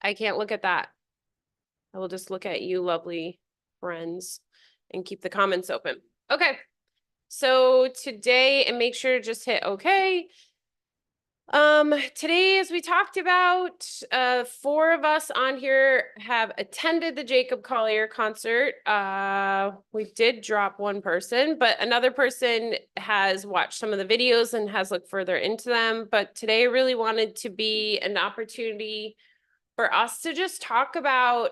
I can't look at that. I will just look at you, lovely friends, and keep the comments open. Okay. So today, and make sure to just hit okay. Today, as we talked about, 4 of us on here have attended the Jacob Collier concert. We did drop one person, but another person has watched some of the videos and has looked further into them. But today really wanted to be an opportunity for us to just talk about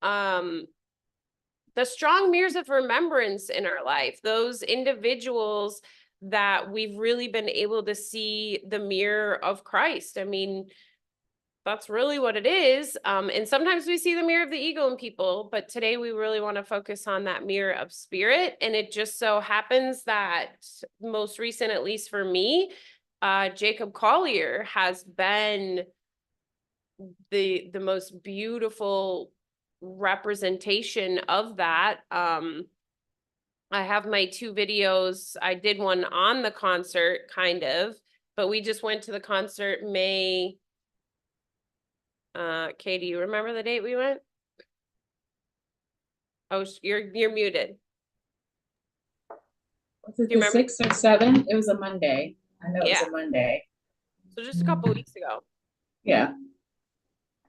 the strong mirrors of remembrance in our life, those individuals that we've really been able to see the mirror of Christ. I mean, that's really what it is. And sometimes we see the mirror of the ego in people, but today we really want to focus on that mirror of spirit. And it just so happens that most recent, at least for me, Jacob Collier has been the most beautiful representation of that. I have my 2 videos. I did one on the concert, kind of, but we just went to the concert May. Kay, do you remember the date we went? Oh, you're muted. Was it Do you the remember? 6th or 7th? It was a Monday. I know it was Yeah. a Monday. So just a couple weeks ago. Yeah.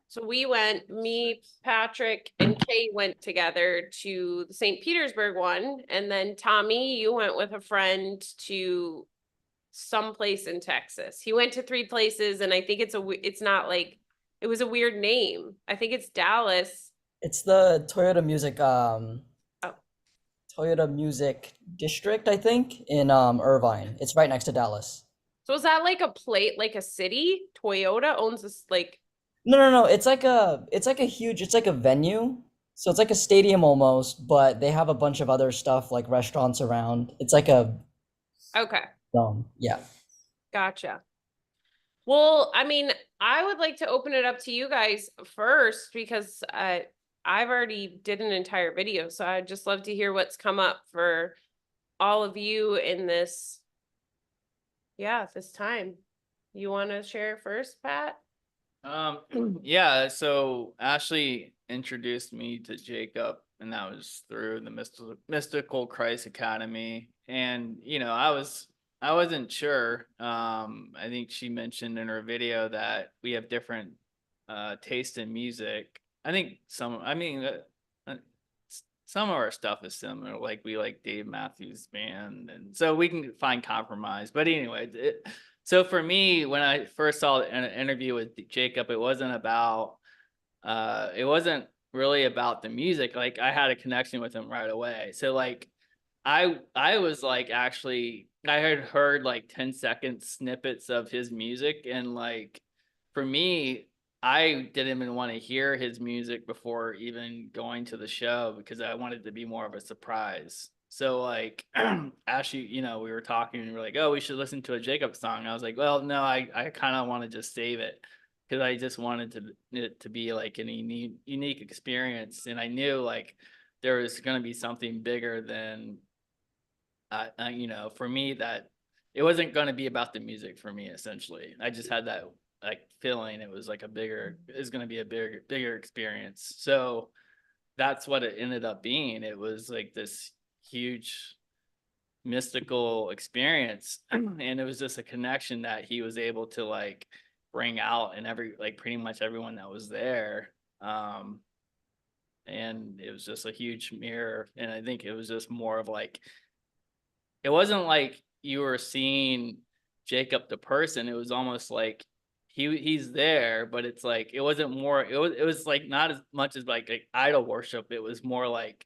So we went, me, Patrick, and Kay went together to the St. Petersburg one. And then Tommy, you went with a friend to someplace in Texas. He went to 3 places, and I think it's not like, it was a weird name. I think it's Dallas. It's the Oh, Toyota Music District, I think, in Irvine. It's right next to Dallas. so is that like a plate, like a city? Toyota owns this, like, No. It's like a venue. So it's like a stadium almost, but they have a bunch of other stuff like restaurants around. It's like a okay, yeah. gotcha. Well, I mean, I would like to open it up to you guys first because I've already did an entire video, so I'd just love to hear what's come up for all of you in this, this time. You want to share first, Pat? Yeah, so Ashley introduced me to Jacob, and that was through the Mystical Christ Academy. And I wasn't sure. I think she mentioned in her video that we have different taste in music. I think uh, some of our stuff is similar. Like we like Dave Matthews Band, and so we can find compromise. But anyway, so for me, when I first saw an interview with Jacob, it wasn't really about the music. Like I had a connection with him right away. So like I was like, actually, I had heard like 10-second snippets of his music, and like for me, I didn't even want to hear his music before even going to the show because I wanted to be more of a surprise. So like Ashley, we were talking and we were like, oh, we should listen to a Jacob song. I was like, well, no, I kind of want to just save it because I just wanted it to be like an unique experience. And I knew like there was going to be something bigger than, for me, that it wasn't going to be about the music for me, essentially. I just had that like feeling it was like it's going to be a bigger experience. So that's what it ended up being. It was like this huge mystical experience and it was just a connection that he was able to like bring out and pretty much everyone that was there. And it was just a huge mirror, and I think it was just more of like, it wasn't like you were seeing Jacob the person. It was almost like he's there, but it's like it wasn't more. It was like not as much as like idol worship. It was more like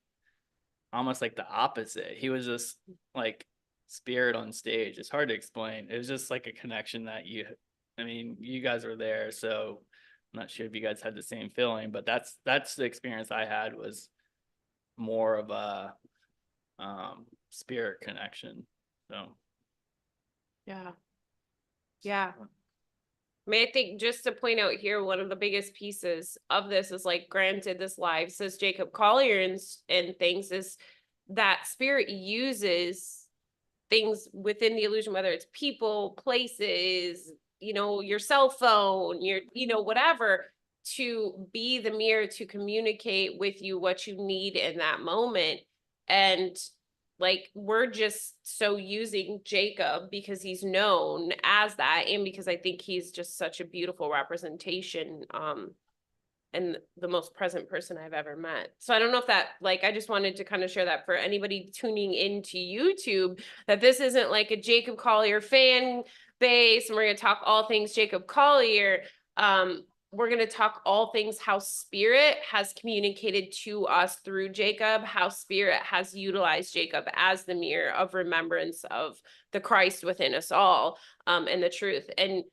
almost like the opposite. He was just like spirit on stage. It's hard to explain. It was just like a connection that you guys were there, so I'm not sure if you guys had the same feeling, but that's the experience I had, was more of a spirit connection. So Yeah. Yeah. I mean, I think just to point out here, one of the biggest pieces of this is like, granted, this live says Jacob Collier and things, is that spirit uses things within the illusion, whether it's people, places, your cell phone, whatever, to be the mirror, to communicate with you what you need in that moment. And like, we're just so using Jacob because he's known as that, and because I think he's just such a beautiful representation, and the most present person I've ever met. So I don't know if that, like, I just wanted to kind of share that for anybody tuning into YouTube, that this isn't like a Jacob Collier fan base and we're going to talk all things Jacob Collier. We're going to talk all things how Spirit has communicated to us through Jacob, how Spirit has utilized Jacob as the mirror of remembrance of the Christ within us all, and the truth. And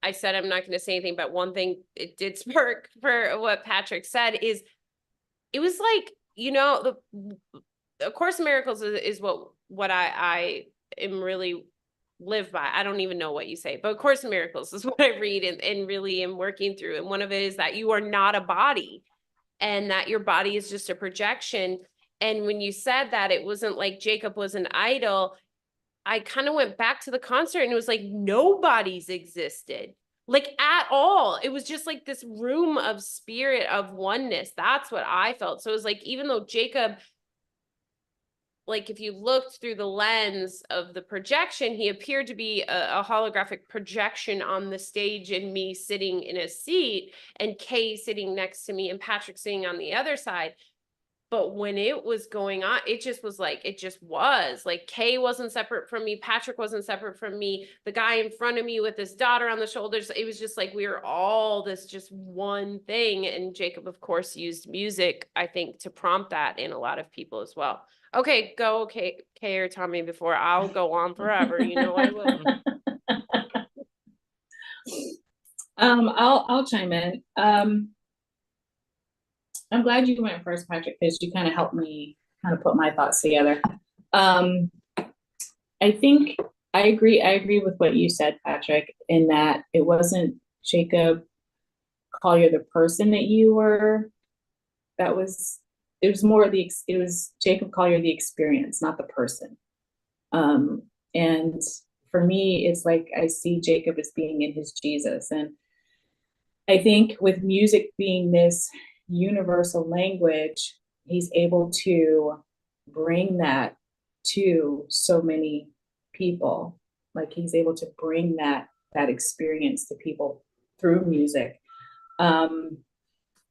I said I'm not going to say anything, but one thing it did spark for what Patrick said is, it was like, you know, the Course in Miracles is what I am really live by. I don't even know what you say, but Course in Miracles is what I read and really am working through. And one of it is that you are not a body, and that your body is just a projection. And when you said that it wasn't like Jacob was an idol, I kind of went back to the concert and it was like nobody's existed, like, at all. It was just like this room of spirit, of oneness. That's what I felt. So it was like, even though Jacob, like, if you looked through the lens of the projection, he appeared to be a holographic projection on the stage, and me sitting in a seat, and Kay sitting next to me, and Patrick sitting on the other side. But when it was going on, it just was like, it just was like, Kay wasn't separate from me. Patrick wasn't separate from me. The guy in front of me with his daughter on the shoulders, it was just like, we were all this just one thing. And Jacob, of course, used music, I think, to prompt that in a lot of people as well. Okay, go, Kay or Tommy, before I'll go on forever. You know I will. I'll chime in. I'm glad you went first, Patrick, because you kind of helped me kind of put my thoughts together. I think I agree with what you said, Patrick, in that it wasn't Jacob Collier, the person that you were, it was Jacob Collier, the experience, not the person. And for me, it's like, I see Jacob as being in his Jesus. And I think with music being this universal language, he's able to bring that to so many people. Like, he's able to bring that experience to people through music. And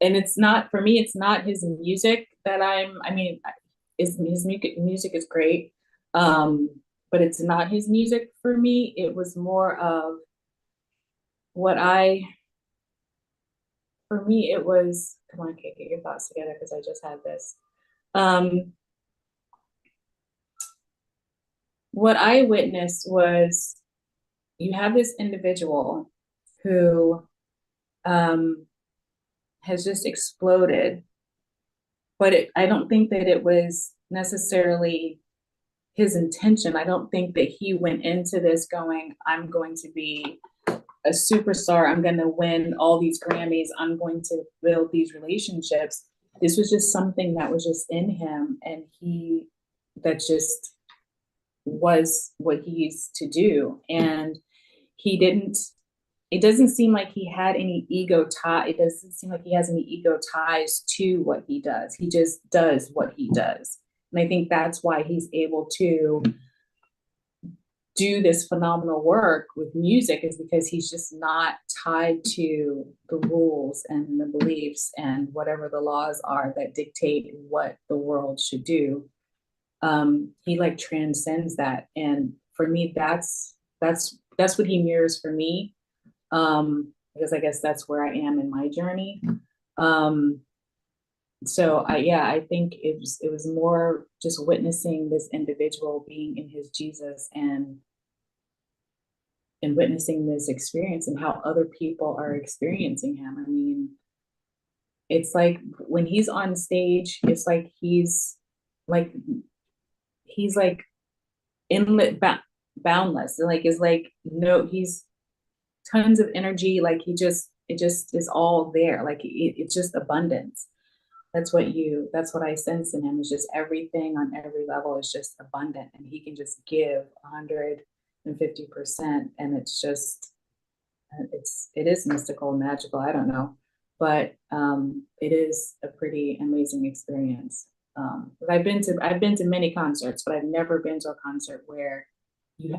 it's not, for me, it's not his music that his music is great. But it's not his music for me. It was more of for me, it was, come on, Kate, get your thoughts together, because I just had this. What I witnessed was, you have this individual who has just exploded, but I don't think that it was necessarily his intention. I don't think that he went into this going, I'm going to be a superstar, I'm going to win all these Grammys, I'm going to build these relationships. This was just something that was just in him, and that just was what he used to do. And it doesn't seem like he had any ego tie. It doesn't seem like he has any ego ties to what he does. He just does what he does. And I think that's why he's able to do this phenomenal work with music, is because he's just not tied to the rules and the beliefs and whatever the laws are that dictate what the world should do. He like transcends that. And for me, that's what he mirrors for me. Because I guess that's where I am in my journey. So I think it was more just witnessing this individual being in his Jesus, and witnessing this experience and how other people are experiencing him. I mean, it's like when he's on stage, it's like he's like inlet, boundless. Like, it's like, no, he's tons of energy. Like, it just is all there. Like, it's just abundance. That's what I sense in him, is just everything on every level is just abundant, and he can just give 150%. And it's just, it is mystical, magical. I don't know. but it is a pretty amazing experience. I've been to many concerts, but I've never been to a concert where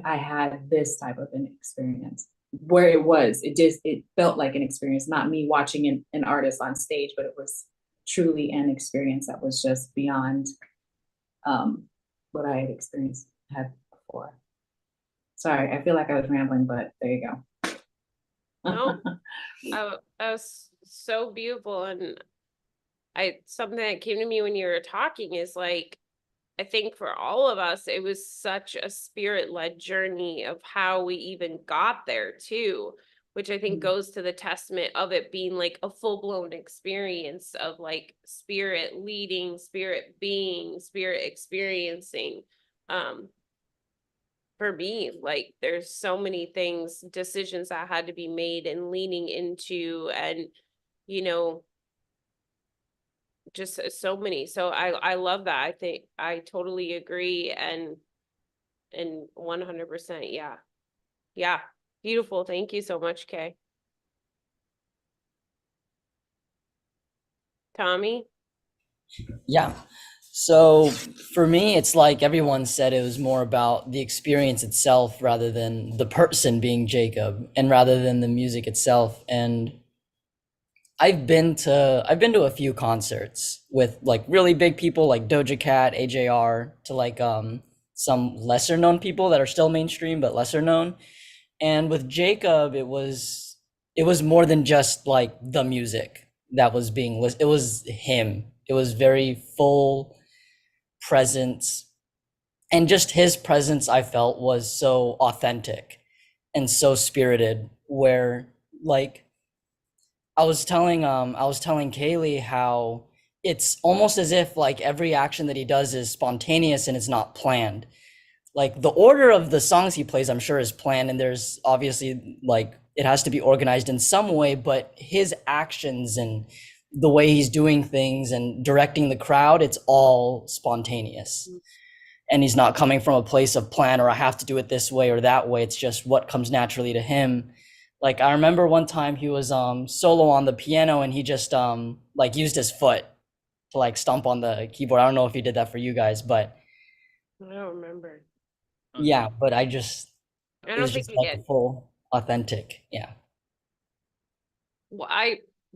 I had this type of an experience. Where it felt like an experience, not me watching an artist on stage, but it was truly an experience that was just beyond what I had before. Sorry, I feel like I was rambling, but there you go. No, that was so beautiful. And something that came to me when you were talking is like, I think for all of us, it was such a spirit-led journey of how we even got there too, which I think goes to the testament of it being like a full-blown experience of like spirit leading, spirit being, spirit experiencing. For me, like there's so many things, decisions that had to be made and leaning into, and you know, just so many. So I love that. I think I totally agree, and 100%, yeah. Yeah. Beautiful. Thank you so much, Kay. Tommy? Yeah. So for me, it's like everyone said, it was more about the experience itself rather than the person being Jacob, and rather than the music itself. And I've been to a few concerts with like really big people like Doja Cat, AJR, to like some lesser known people that are still mainstream but lesser known. And with Jacob, it was more than just like the music that was being listened. It was him. It was very full presence, and just his presence I felt was so authentic and so spirited, where like I was telling Kaylee how it's almost as if like every action that he does is spontaneous and it's not planned. Like the order of the songs he plays, I'm sure is planned, and there's obviously like it has to be organized in some way, but his actions and the way he's doing things and directing the crowd, it's all spontaneous. And he's not coming from a place of plan or I have to do it this way or that way. It's just what comes naturally to him. Like I remember one time he was solo on the piano, and he just like used his foot to like stomp on the keyboard. I don't know if he did that for you guys, but I don't remember. yeah, but it I was don't think just we like did. full authentic. Yeah. Well,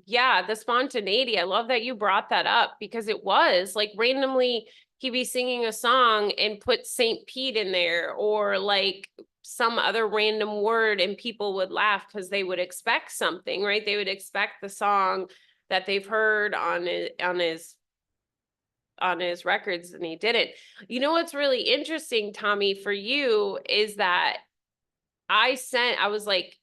yeah, the spontaneity. I love that you brought that up, because it was like randomly he'd be singing a song and put St. Pete in there, or like some other random word, and people would laugh because they would expect something, right? They would expect the song that they've heard on his records, and he didn't. You know what's really interesting, Tommy, for you is that I was like,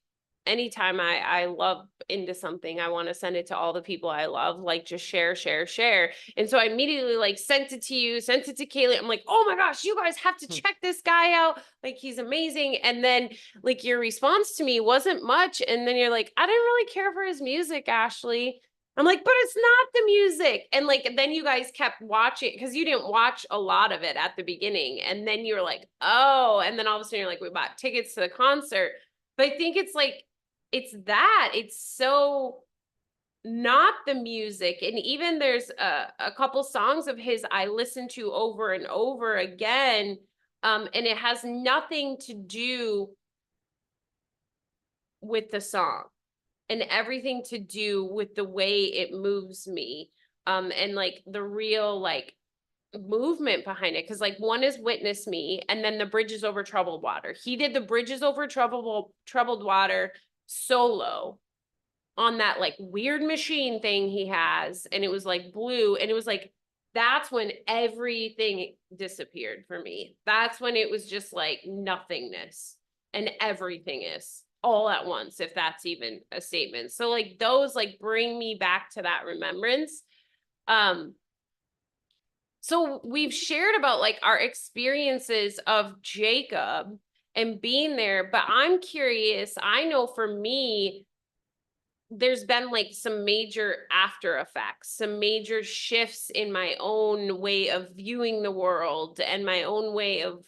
anytime I love into something, I want to send it to all the people I love, like just share, share, share. And so I immediately like sent it to you, sent it to Kaylee. I'm like, oh my gosh, you guys have to check this guy out. Like he's amazing. And then like your response to me wasn't much. And then you're like, I didn't really care for his music, Ashley. I'm like, but it's not the music. And like, then you guys kept watching, because you didn't watch a lot of it at the beginning. And then you were like, oh, and then all of a sudden you're like, we bought tickets to the concert. But I think it's like, it's so not the music. And even there's a couple songs of his I listen to over and over again. And it has nothing to do with the song, and everything to do with the way it moves me. And like the real like movement behind it. Cause like one is Witness Me, and then the Bridges Over Troubled Water. He did the Bridges Over Troubled Water solo on that like weird machine thing he has, and it was like blue, and it was like, that's when everything disappeared for me. That's when it was just like nothingness and everything is all at once, if that's even a statement. So like those like bring me back to that remembrance. So we've shared about like our experiences of Jacob and being there, but I'm curious, I know for me, there's been like some major after effects, some major shifts in my own way of viewing the world and my own way of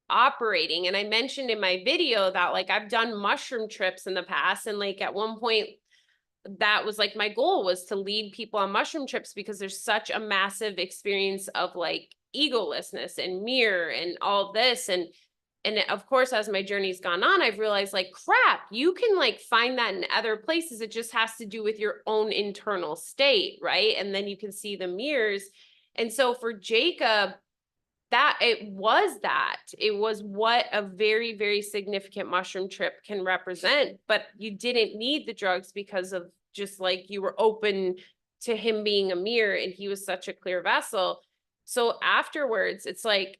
operating. And I mentioned in my video that like I've done mushroom trips in the past, and like at one point that was like my goal was to lead people on mushroom trips, because there's such a massive experience of like egolessness and mirror and all this. And of course, as my journey's gone on, I've realized like, crap, you can like find that in other places. It just has to do with your own internal state, right? And then you can see the mirrors. And so for Jacob, that it was what a very, very significant mushroom trip can represent. But you didn't need the drugs, because of just like you were open to him being a mirror, and he was such a clear vessel. So afterwards, it's like,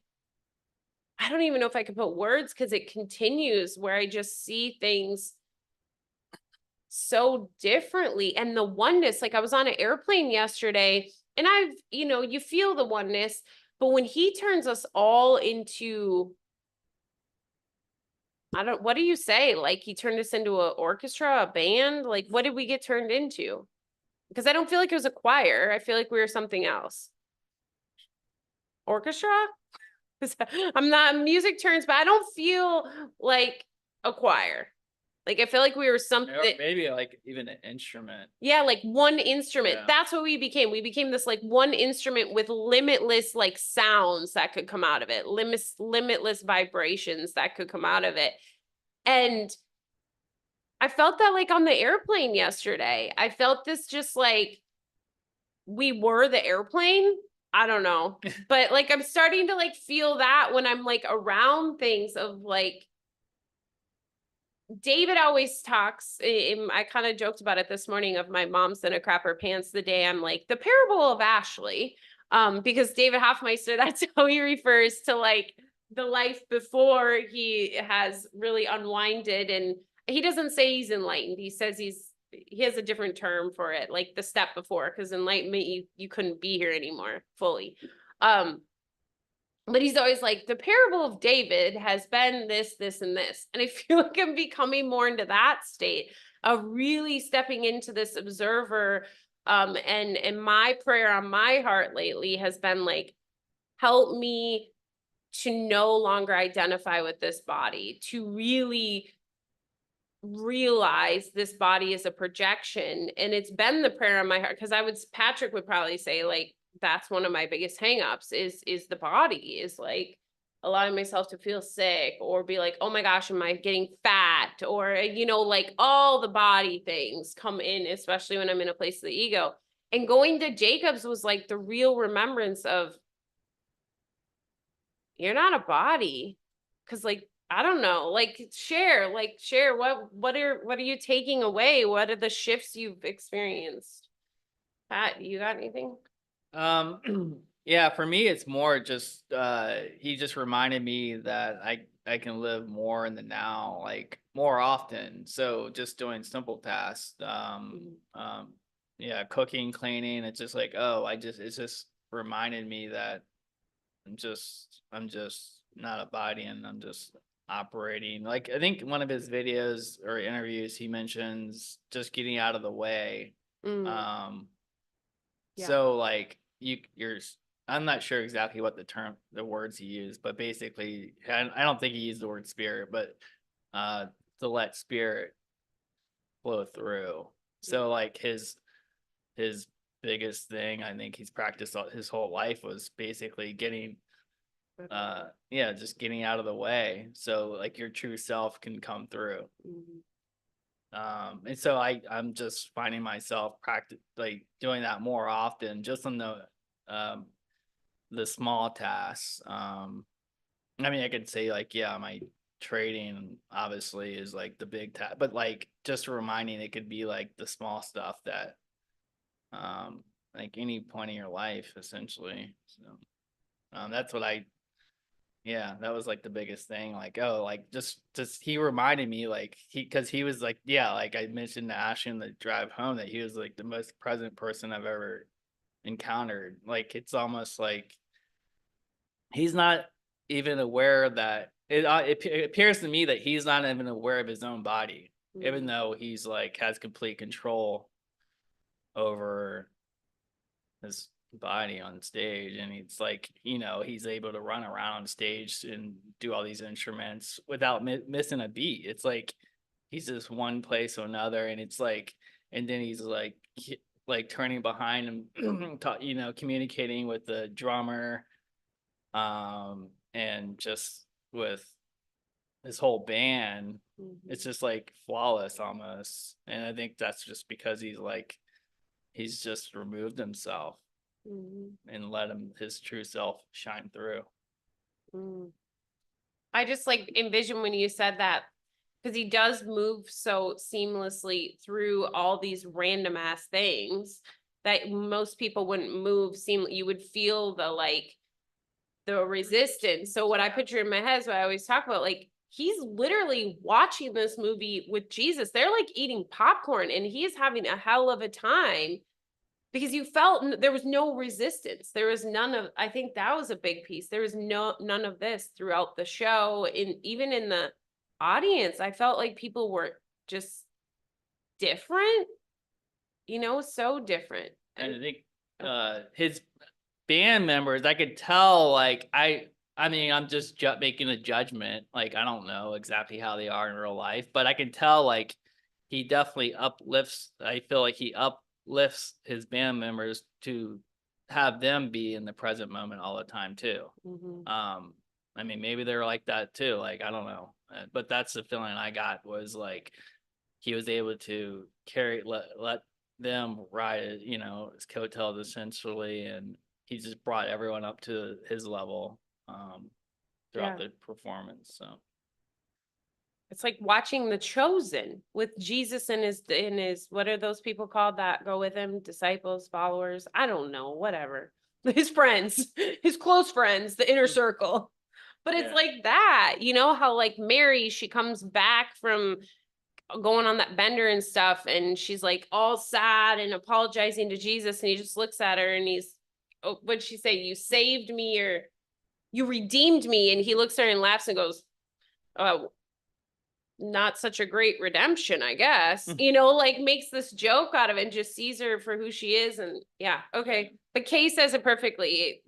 I don't even know if I could put words, because it continues where I just see things so differently. And the oneness, like I was on an airplane yesterday, and you feel the oneness, but when he turns us all into, what do you say? Like he turned us into an orchestra, a band? Like what did we get turned into? Because I don't feel like it was a choir. I feel like we were something else. Orchestra? I'm not music terms, but I don't feel like a choir. Like I feel like we were something. Or maybe like even an instrument. Yeah, like one instrument. Yeah. That's what we became. We became this like one instrument with limitless like sounds that could come out of it, limitless vibrations that could come out of it. And I felt that like on the airplane yesterday. I felt this just like we were the airplane. I don't know. But like I'm starting to like feel that when I'm like around things of like David always talks, I kind of joked about it this morning, of my mom's in a crapper pants the day I'm like the parable of Ashley. Because David Hoffmeister, that's how he refers to like the life before he has really unwinded, and he doesn't say he's enlightened. He says he has a different term for it, like the step before, because enlightenment, you couldn't be here anymore fully. But he's always like, the parable of David has been this, this, and this. And I feel like I'm becoming more into that state of really stepping into this observer. And my prayer on my heart lately has been like, help me to no longer identify with this body, to really realize this body is a projection. And it's been the prayer on my heart, because Patrick would probably say like, that's one of my biggest hangups is the body, is like allowing myself to feel sick, or be like, oh my gosh, am I getting fat? Or, like all the body things come in, especially when I'm in a place of the ego. And going to Jacob's was like the real remembrance of, you're not a body. Cause like, I don't know, share what are you taking away? What are the shifts you've experienced? Pat, you got anything? Yeah, for me it's more just he just reminded me that I can live more in the now, like more often. So just doing simple tasks, yeah, cooking, cleaning, it's just like, it's just reminded me that I'm just not a body, and I'm just operating. Like I think one of his videos or interviews he mentions just getting out of the way. Mm, yeah. So like I'm not sure exactly what the words he used, but basically, I don't think he used the word spirit, but to let spirit flow through. So like his biggest thing, I think he's practiced his whole life, was basically getting just getting out of the way, so like your true self can come through. And so I'm just finding myself like doing that more often, just on the small tasks. I mean, I could say like, yeah, my trading obviously is like the big task, but like just reminding, it could be like the small stuff that like any point in your life essentially. So that's what that was like the biggest thing. Like, like just he reminded me, like because he was like, yeah, like I mentioned to Ashley in the drive home, that he was like the most present person I've ever encountered. Like it's almost like he's not even aware that it appears to me that he's not even aware of his own body, even though he's like has complete control over his body on stage, and it's like, you know, he's able to run around on stage and do all these instruments without missing a beat. It's like he's just one place or another, and it's like, and then he's like turning behind him, you know, communicating with the drummer, and just with his whole band. It's just like flawless almost, and I think that's just because he's just removed himself and let his true self shine through. I just like envision when you said that, because he does move so seamlessly through all these random ass things that most people wouldn't move. You would feel the resistance. So what I picture in my head is what I always talk about, like, he's literally watching this movie with Jesus. They're like eating popcorn and he is having a hell of a time, because you felt there was no resistance. There was none of, I think that was a big piece. There was none of this throughout the show. And even in the audience, I felt like people were just different, so different. And I think his band members, I could tell, like, I mean, I'm just making a judgment. Like, I don't know exactly how they are in real life, but I can tell, like, he definitely uplifts. I feel like he uplifts his band members to have them be in the present moment all the time too. I mean, maybe they're like that too. Like, I don't know, but that's the feeling I got, was like he was able to let them ride, you know, his coattails essentially, and he just brought everyone up to his level throughout the performance. So it's like watching The Chosen with Jesus and his what are those people called that go with him? Disciples, followers, I don't know, whatever. His friends, his close friends, the inner circle. But it's like that, how like Mary, she comes back from going on that bender and stuff, and she's like all sad and apologizing to Jesus, and he just looks at her and what'd she say? You saved me, or you redeemed me. And he looks at her and laughs and goes, oh, not such a great redemption, I guess. Like makes this joke out of it and just sees her for who she is. And yeah, okay. But Kay says it perfectly.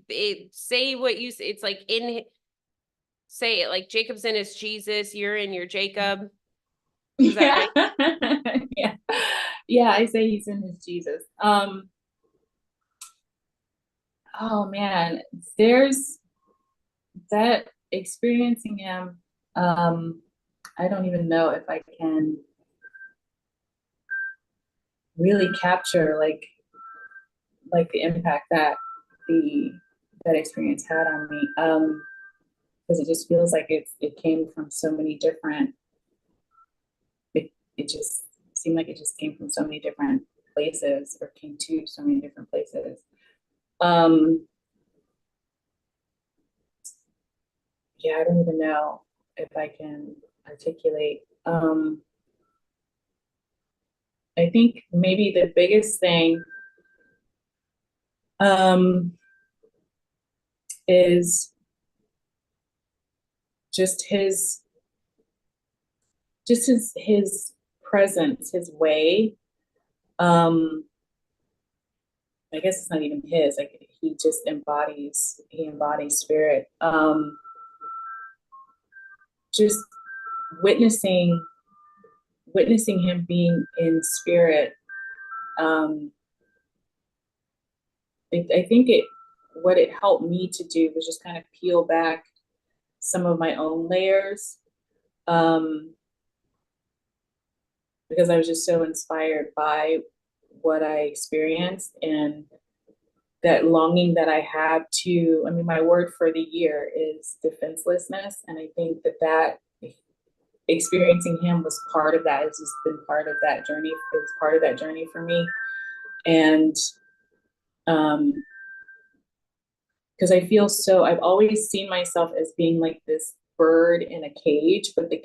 Say what you say. It's like say it like Jacob's in his Jesus, you're in your Jacob. Is that right? Yeah, I say he's in his Jesus. Oh man, there's that experiencing him. I don't even know if I can really capture like the impact that that experience had on me. Because it just feels like it came from so many different. It just seemed like it just came from so many different places, or came to so many different places. Yeah, I don't even know if I can articulate. I think maybe the biggest thing is just his presence, his way. I guess it's not even his, like he embodies spirit. Just witnessing him being in spirit. I think what it helped me to do was just kind of peel back some of my own layers, because I was just so inspired by what I experienced, and that longing that I have to, I mean, my word for the year is defenselessness. And I think that experiencing him was part of that. It's just been part of that journey. It was part of that journey for me. And because I've always seen myself as being like this bird in a cage, but the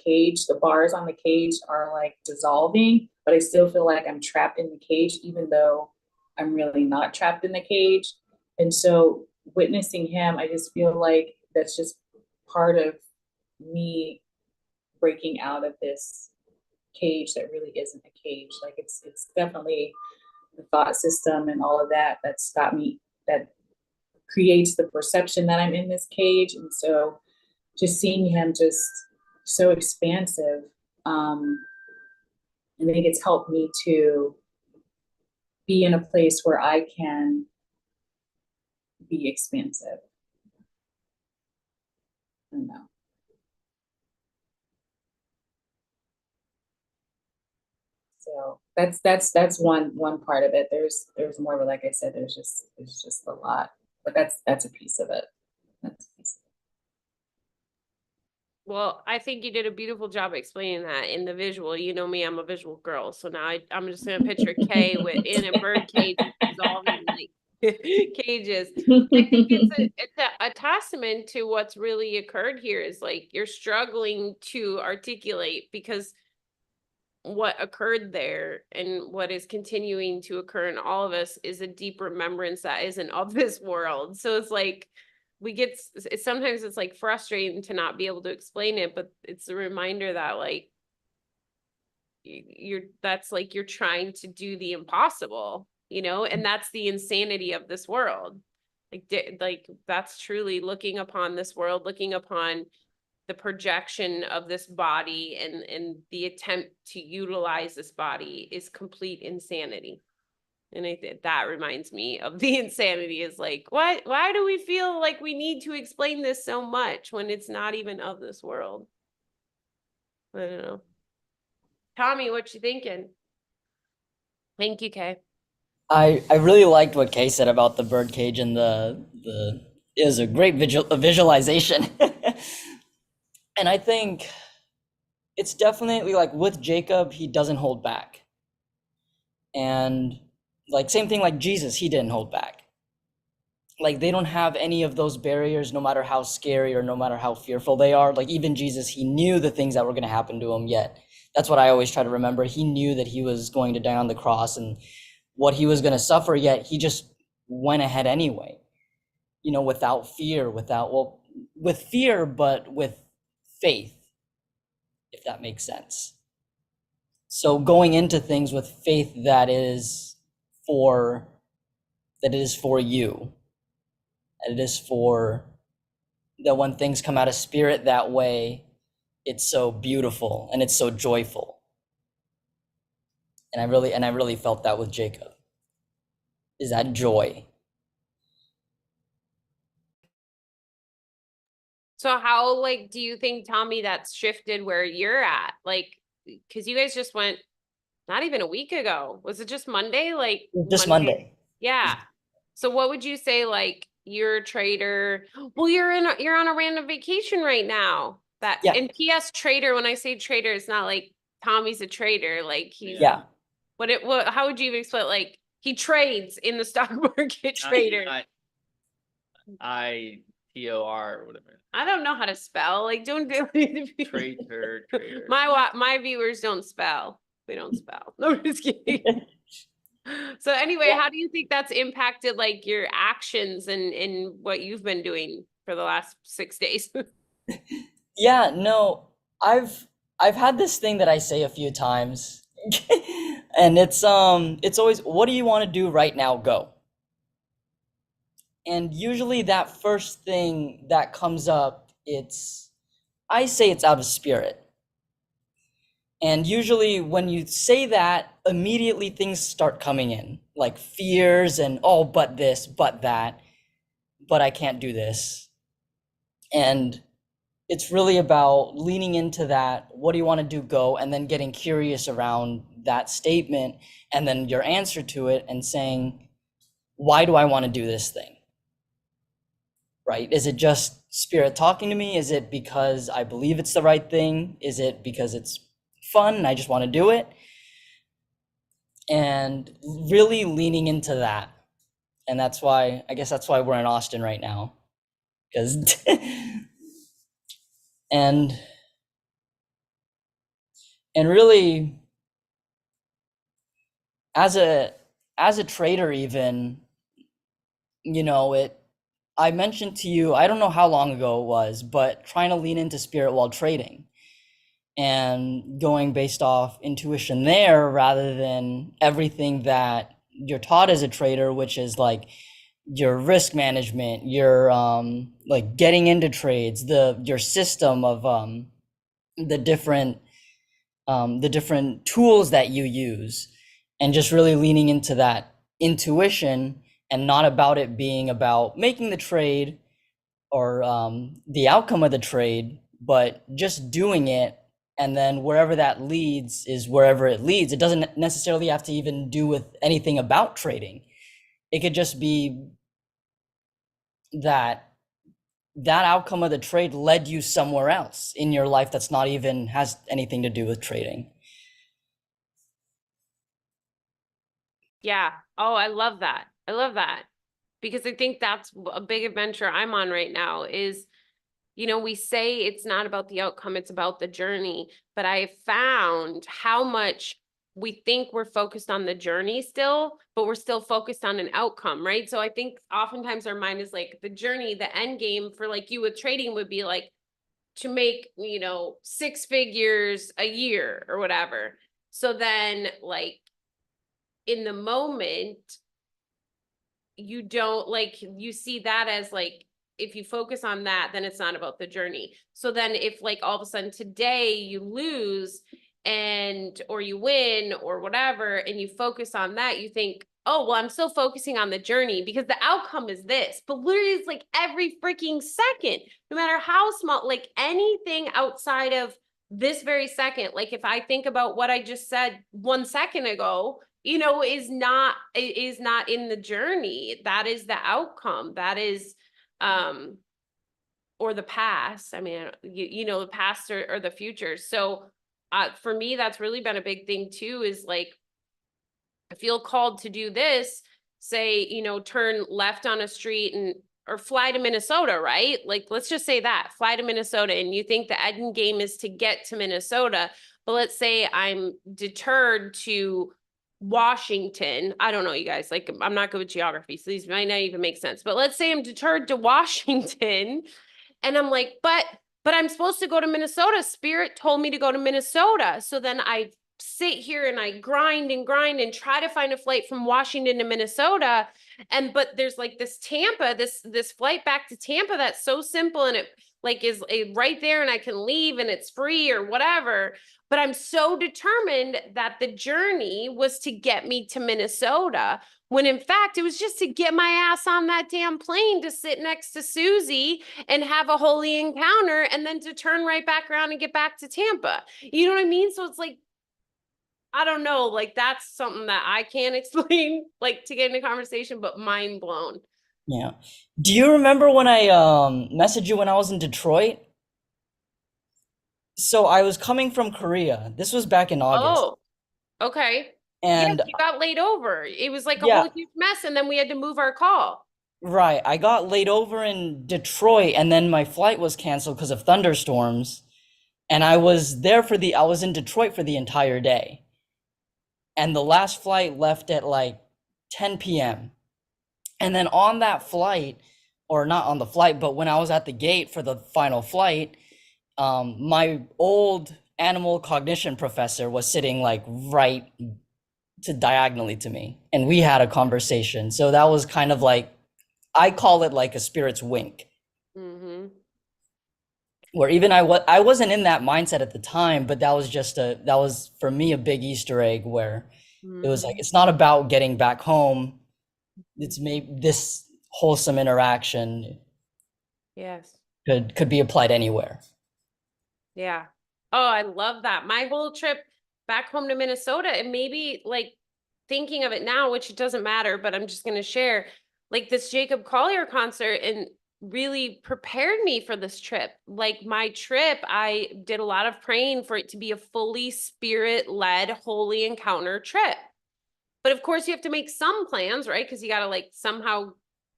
bars on the cage are like dissolving, but I still feel like I'm trapped in the cage, even though I'm really not trapped in the cage. And so witnessing him, I just feel like that's just part of me breaking out of this cage that really isn't a cage. Like it's definitely the thought system and all of that that creates the perception that I'm in this cage. And so just seeing him just so expansive, I think it's helped me to be in a place where I can be expansive. I don't know. So that's one part of it. There's more, but like I said, there's just a lot. But that's a piece of it. That's a piece of Well, I think you did a beautiful job explaining that in the visual. You know me, I'm a visual girl. So now I'm just gonna picture Kay in a bird cage dissolving like cages. I think it. it's a testament to what's really occurred here is like you're struggling to articulate because what occurred there and what is continuing to occur in all of us is a deep remembrance that isn't of this world. So it's like sometimes it's like frustrating to not be able to explain it, but it's a reminder that like that's like you're trying to do the impossible, and that's the insanity of this world. Like that's truly looking upon this world, looking upon the projection of this body and the attempt to utilize this body is complete insanity. And that reminds me of the insanity is like, why do we feel like we need to explain this so much when it's not even of this world? I don't know. Tommy, what you thinking? Thank you, Kay. I really liked what Kay said about the bird cage and the is a great visualization. And I think it's definitely like with Jacob, he doesn't hold back. And like same thing like Jesus, he didn't hold back. Like they don't have any of those barriers, no matter how scary or no matter how fearful they are. Like even Jesus, he knew the things that were going to happen to him, yet that's what I always try to remember. He knew that he was going to die on the cross and what he was going to suffer, yet he just went ahead anyway, without fear, with fear, but with faith, if that makes sense. So going into things with faith that it is for you, and it is for that when things come out of spirit that way, it's so beautiful and it's so joyful. And I really felt that with Jacob. Is that joy? So how, like, do you think, Tommy, that's shifted where you're at? Like, because you guys just went not even a week ago. Was it just Monday? Like Just Monday. Yeah. So what would you say, like, you're a trader? Well, you're on a random vacation right now. Yeah. And P.S. trader, when I say trader, it's not like Tommy's a trader. Like he's Yeah. how would you even explain? Like he trades in the stock market, trader. TOR or whatever. I don't know how to spell. Like, don't do it. Trader. My viewers don't spell. They don't spell. No, I'm just kidding. So anyway, Yeah. how do you think that's impacted like your actions and what you've been doing for the last 6 days? Yeah, no, I've had this thing that I say a few times. And it's always, what do you want to do right now? Go. And usually that first thing that comes up, I say it's out of spirit. And usually when you say that, immediately things start coming in, like fears and, oh, but this, but that, but I can't do this. And it's really about leaning into that. What do you want to do? Go. And then getting curious around that statement and then your answer to it and saying, why do I want to do this thing? Right? Is it just spirit talking to me? Is it because I believe it's the right thing? Is it because it's fun and I just want to do it? And really leaning into that. And I guess that's why we're in Austin right now. Because and really as a trader, even, I mentioned to you, I don't know how long ago it was, but trying to lean into spirit while trading and going based off intuition there rather than everything that you're taught as a trader, which is like your risk management, your like getting into trades, your system of the different tools that you use, and just really leaning into that intuition, and not about it being about making the trade or the outcome of the trade, but just doing it. And then wherever that leads is wherever it leads. It doesn't necessarily have to even do with anything about trading. It could just be that outcome of the trade led you somewhere else in your life that's not even has anything to do with trading. Yeah. Oh, I love that. I love that. Because I think that's a big adventure I'm on right now is, you know, we say it's not about the outcome, it's about the journey. But I have found how much we think we're focused on the journey still, but we're still focused on an outcome, right? So I think oftentimes our mind is like the journey, the end game for like you with trading would be like to make, you know, 6 figures a year or whatever. So then like in the moment, you don't like, you see that as like, if you focus on that, then it's not about the journey. So then if like all of a sudden today you lose and or you win or whatever, and you focus on that, you think, oh, well, I'm still focusing on the journey because the outcome is this. But literally it's like every freaking second, no matter how small, like anything outside of this very second, like if I think about what I just said 1 second ago, you know, is not in the journey. That is the outcome. That is or the past. I mean, you know, the past or the future. So for me, that's really been a big thing too, is like, I feel called to do this, say, you know, turn left on a street and or fly to Minnesota, right? Like, let's just say that, fly to Minnesota, and you think the end game is to get to Minnesota. But let's say I'm deterred to Washington. I don't know, you guys, like, I'm not good with geography, so these might not even make sense. But let's say I'm deterred to Washington, and I'm like, but I'm supposed to go to Minnesota. Spirit told me to go to Minnesota. So then I sit here and I grind and try to find a flight from Washington to Minnesota. And but there's like this Tampa, this flight back to Tampa that's so simple, and it like is right there, and I can leave and it's free or whatever. But I'm so determined that the journey was to get me to Minnesota, when in fact it was just to get my ass on that damn plane to sit next to Susie and have a holy encounter, and then to turn right back around and get back to Tampa. You know what I mean? So it's like, I don't know, like that's something that I can't explain, like to get in a conversation, but mind blown. Yeah. Do you remember when I messaged you when I was in Detroit? So I was coming from Korea. This was back in August. Oh, okay. Yes, And you got laid over. It was like a yeah, whole huge mess, and then we had to move our call. right. I got laid over in Detroit, and then my flight was canceled because of thunderstorms. And I was in Detroit for the entire day. And the last flight left at like 10 p.m. And then on that flight, or not on the flight, but when I was at the gate for the final flight, my old animal cognition professor was sitting like right to diagonally to me, and we had a conversation. So that was kind of like, I call it like a spirit's wink. Mm-hmm. Where even I wasn't in that mindset at the time, but that was for me a big Easter egg, where it was like, it's not about getting back home. It's maybe this wholesome interaction Yes. could be applied anywhere. Yeah. Oh, I love that. My whole trip back home to Minnesota, and maybe like thinking of it now, which it doesn't matter, but I'm just going to share like this Jacob Collier concert, and really prepared me for this trip. Like my trip, I did a lot of praying for it to be a fully spirit-led holy encounter trip. But of course you have to make some plans, right? Because you got to like somehow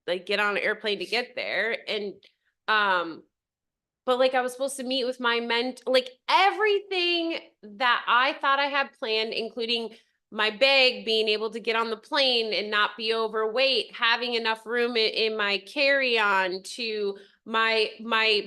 like get on an airplane to get there. And but like I was supposed to meet with my like everything that I thought I had planned, including my bag, being able to get on the plane and not be overweight, having enough room in my carry-on, to my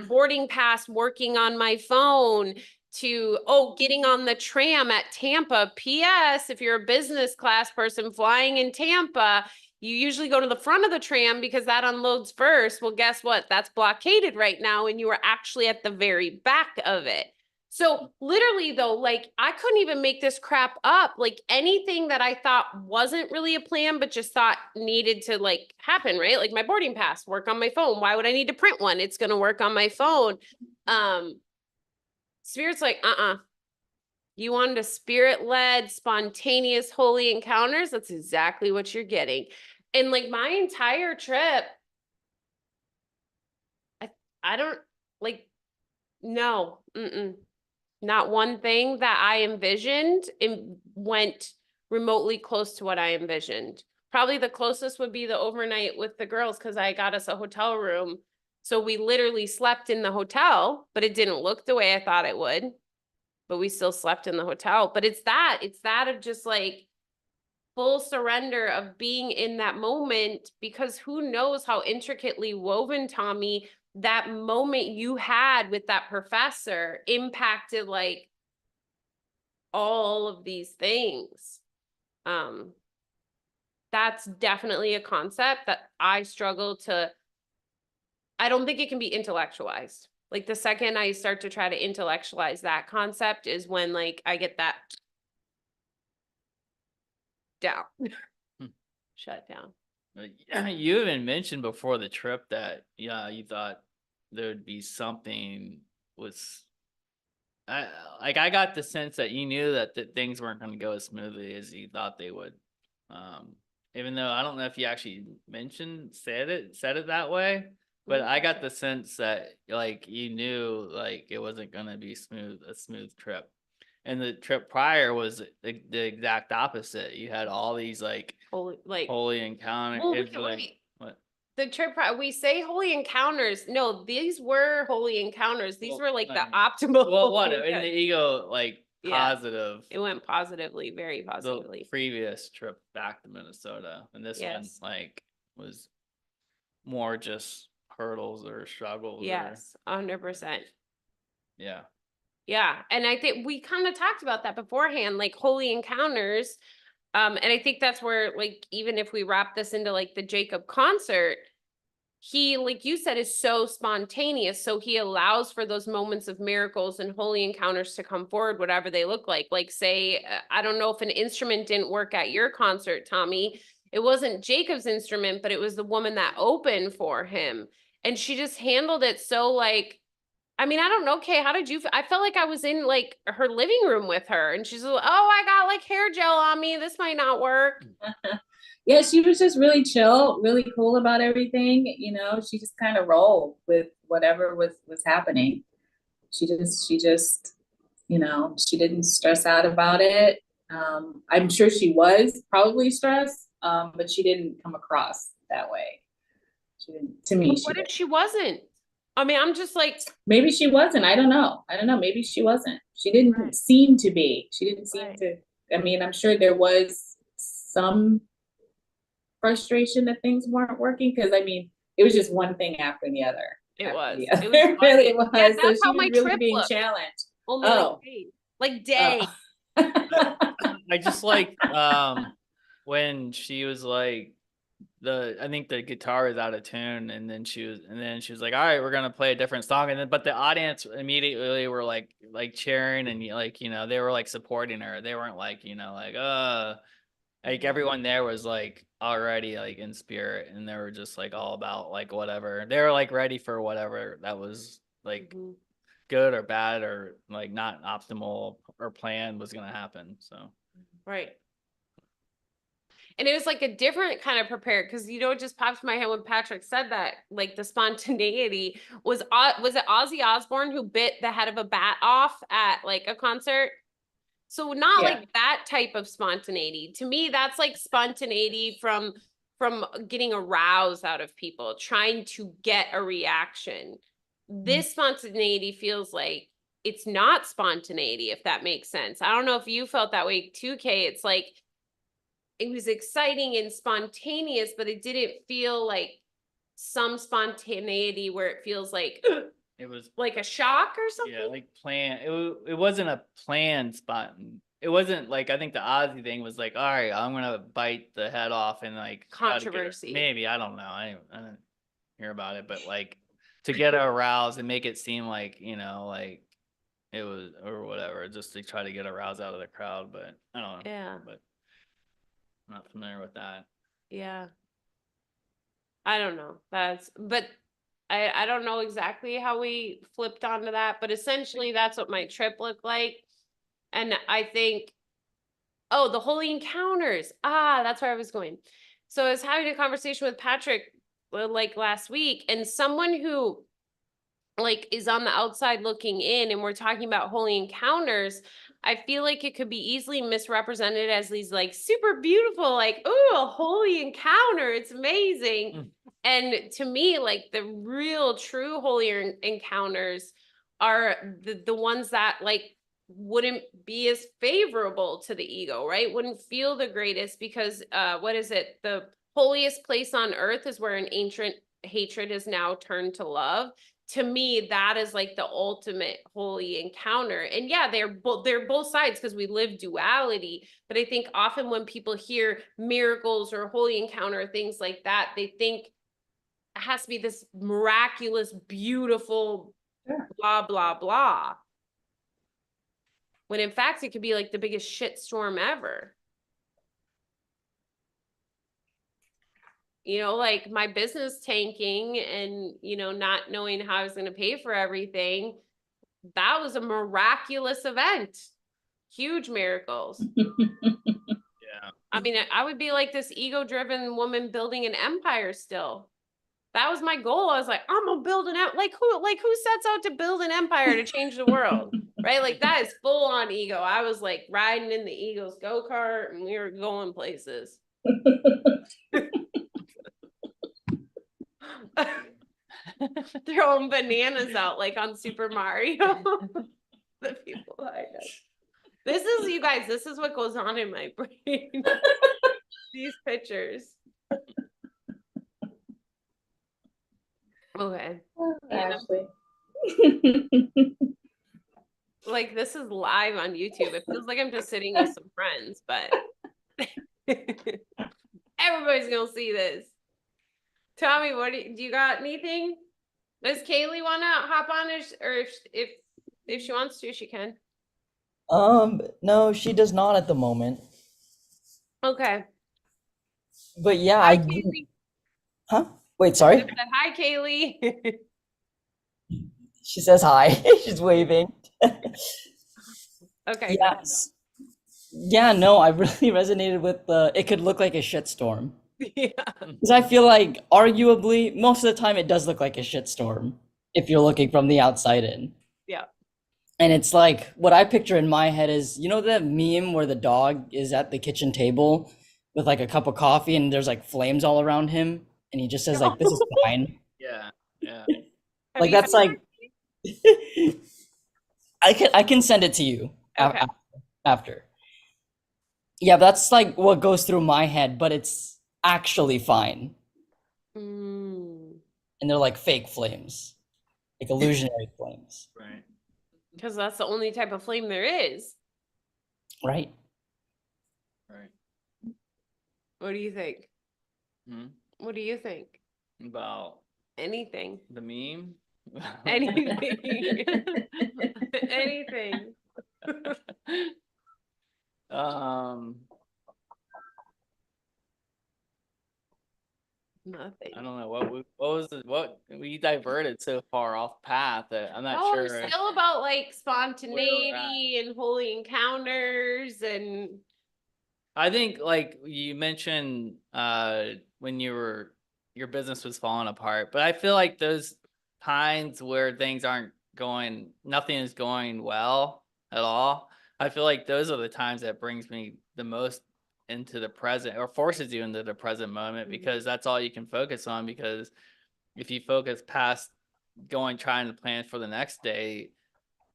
boarding pass working on my phone, to getting on the tram at Tampa. PS, if you're a business class person flying in Tampa, You usually go to the front of the tram because that unloads first. Well, guess what? That's blockaded right now, and you are actually at the very back of it. So literally though, like I couldn't even make this crap up. Like anything that I thought wasn't really a plan, but just thought needed to like happen, right? Like my boarding pass, work on my phone. Why would I need to print one? It's going to work on my phone. Spirit's like, you wanted a spirit-led, spontaneous, holy encounters? That's exactly what you're getting. And like my entire trip, I don't like, no, not one thing that I envisioned went remotely close to what I envisioned. Probably the closest would be the overnight with the girls because I got us a hotel room. So we literally slept in the hotel, but it didn't look the way I thought it would. But we still slept in the hotel. But it's that of just like full surrender of being in that moment, because who knows how intricately woven, Tommy, that moment you had with that professor impacted like all of these things. That's definitely a concept that I struggle to, I don't think it can be intellectualized. Like the second I start to try to intellectualize that concept is when like I get that down, shut down. You even mentioned before the trip that, yeah, you thought there would be something I got the sense that you knew that things weren't going to go as smoothly as you thought they would. Even though I don't know if you actually said it that way, but I got the sense that like you knew like it wasn't going to be a smooth trip. And the trip prior was the exact opposite. You had all these holy encounters. Oh, wait. What? The trip, we say holy encounters. No, these were holy encounters. These were like the optimal. Well, what in the ego, like positive. It went positively, very positively. The previous trip back to Minnesota, and this one like was more just hurdles or struggles. Yes, 100%. Yeah. Yeah, and I think we kind of talked about that beforehand, like holy encounters. And I think that's where, like, even if we wrap this into like the Jacob concert, he, like you said, is so spontaneous. So he allows for those moments of miracles and holy encounters to come forward, whatever they look like. Like, say, I don't know if an instrument didn't work at your concert, Tommy. It wasn't Jacob's instrument, but it was the woman that opened for him. And she just handled it so like, I mean, I don't know, Kay, how did you I felt like I was in like her living room with her and she's like, oh, I got like hair gel on me. This might not work. Yeah, she was just really chill, really cool about everything. You know, she just kind of rolled with whatever was happening. She just, you know, she didn't stress out about it. I'm sure she was probably stressed, but she didn't come across that way. She didn't, to me. What if she wasn't? I mean, I'm just like, maybe she wasn't. I don't know. Maybe she wasn't. She didn't seem to be. She didn't seem to. I mean, I'm sure there was some frustration that things weren't working, because I mean, it was just one thing after the other. It was. It really was. Yeah, so she was really being challenged. Only like day. I just like when she was like I think the guitar is out of tune, and then she was like, all right, we're gonna play a different song, and then but the audience immediately were like cheering and like, you know, they were like supporting her. They weren't like, you know, like everyone there was like already like in spirit, and they were just like all about like whatever. They were like ready for whatever that was like good or bad or like not optimal or planned was gonna happen. So right. And it was like a different kind of prepared, because you know it just popped in my head when Patrick said that, like the spontaneity was it Ozzy Osbourne who bit the head of a bat off at like a concert? So not like that type of spontaneity. To me, that's like spontaneity from getting a rouse out of people, trying to get a reaction. This spontaneity feels like it's not spontaneity, if that makes sense. I don't know if you felt that way too, Kay. It's like it was exciting and spontaneous, but it didn't feel like some spontaneity where it feels like it was like a shock or something. Yeah, like it wasn't a planned it wasn't like, I think the Ozzy thing was like, all right, I'm gonna bite the head off and like try to get her- Controversy. maybe, I don't know, I didn't hear about it, but like to get her aroused and make it seem like, you know, like it was or whatever, just to try to get a rouse out of the crowd. But I don't know. Yeah. But I'm not familiar with that. Yeah. I don't know. But I don't know exactly how we flipped onto that, but essentially that's what my trip looked like. And I think, oh, the Holy Encounters. Ah, that's where I was going. So I was having a conversation with Patrick like last week, and someone who like is on the outside looking in, and we're talking about Holy Encounters. I feel like it could be easily misrepresented as these like super beautiful, like, oh, a holy encounter. It's amazing. Mm. And to me, like the real true holy encounters are the ones that like wouldn't be as favorable to the ego, right? Wouldn't feel the greatest because what is it? The holiest place on earth is where an ancient hatred is now turned to love. To me, that is like the ultimate holy encounter. And yeah, they're both sides because we live duality. But I think often when people hear miracles or holy encounter, things like that, they think it has to be this miraculous, beautiful, Sure. blah, blah, blah. When in fact, it could be like the biggest shitstorm ever. You know, like my business tanking and, you know, not knowing how I was going to pay for everything. That was a miraculous event. Huge miracles. Yeah. I mean, I would be like this ego-driven woman building an empire still. That was my goal. I was like, I'm gonna build an like who sets out to build an empire to change the world? Right? Like that is full on ego. I was like riding in the ego's go-kart and we were going places. Throwing bananas out like on Super Mario. The people I know. This is, you guys, this is what goes on in my brain. These pictures. Okay. Ashley. Like this is live on YouTube. It feels like I'm just sitting with some friends, but everybody's gonna see this. Tommy, what do you got anything? Does Kaylee want to hop on or if she wants to, she can. No, she does not at the moment. Okay. But yeah, Hi, I Kaylee. huh? Wait, sorry. I said, hi, Kaylee. She says hi. She's waving. Okay, good. Yes. Yeah, no, I really resonated with the it could look like a shitstorm. Yeah. Because I feel like arguably most of the time it does look like a shitstorm if you're looking from the outside in. Yeah. And it's like what I picture in my head is, you know, that meme where the dog is at the kitchen table with like a cup of coffee and there's like flames all around him and he just says like this is fine. Yeah. Yeah. Have Like you that's seen like I can send it to you Okay. after. Yeah, that's like what goes through my head, but it's actually fine. Mm, And they're like fake flames, like illusionary flames, Right. because that's the only type of flame there is. right? Right. What do you think? Hmm? What do you think? About Anything. the meme? Anything. Anything. um, Nothing. I don't know what we diverted so far off path that I'm not Oh, sure. we're still about like spontaneity and holy encounters and I think like you mentioned when your business was falling apart, but I feel like those times where nothing is going well at all. I feel like those are the times that brings me the most into the present or forces you into the present moment because that's all you can focus on. Because if you focus past trying to plan for the next day,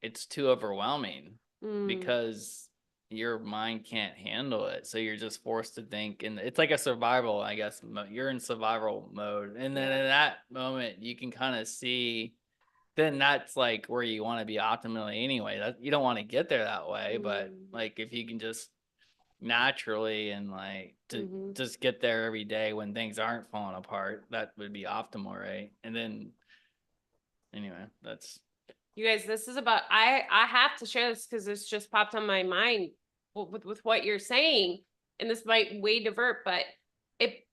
it's too overwhelming because your mind can't handle it. So you're just forced to think, and it's like a survival, I guess. You're in survival mode. And then in that moment, you can kind of see then that's like where you want to be optimally anyway. That you don't want to get there that way, but Mm. like if you can just naturally and like to Mhm. just get there every day when things aren't falling apart, that would be optimal, right? And then anyway, that's You guys, this is about, I have to share this because it's just popped on my mind with what you're saying, and this might way divert, but it,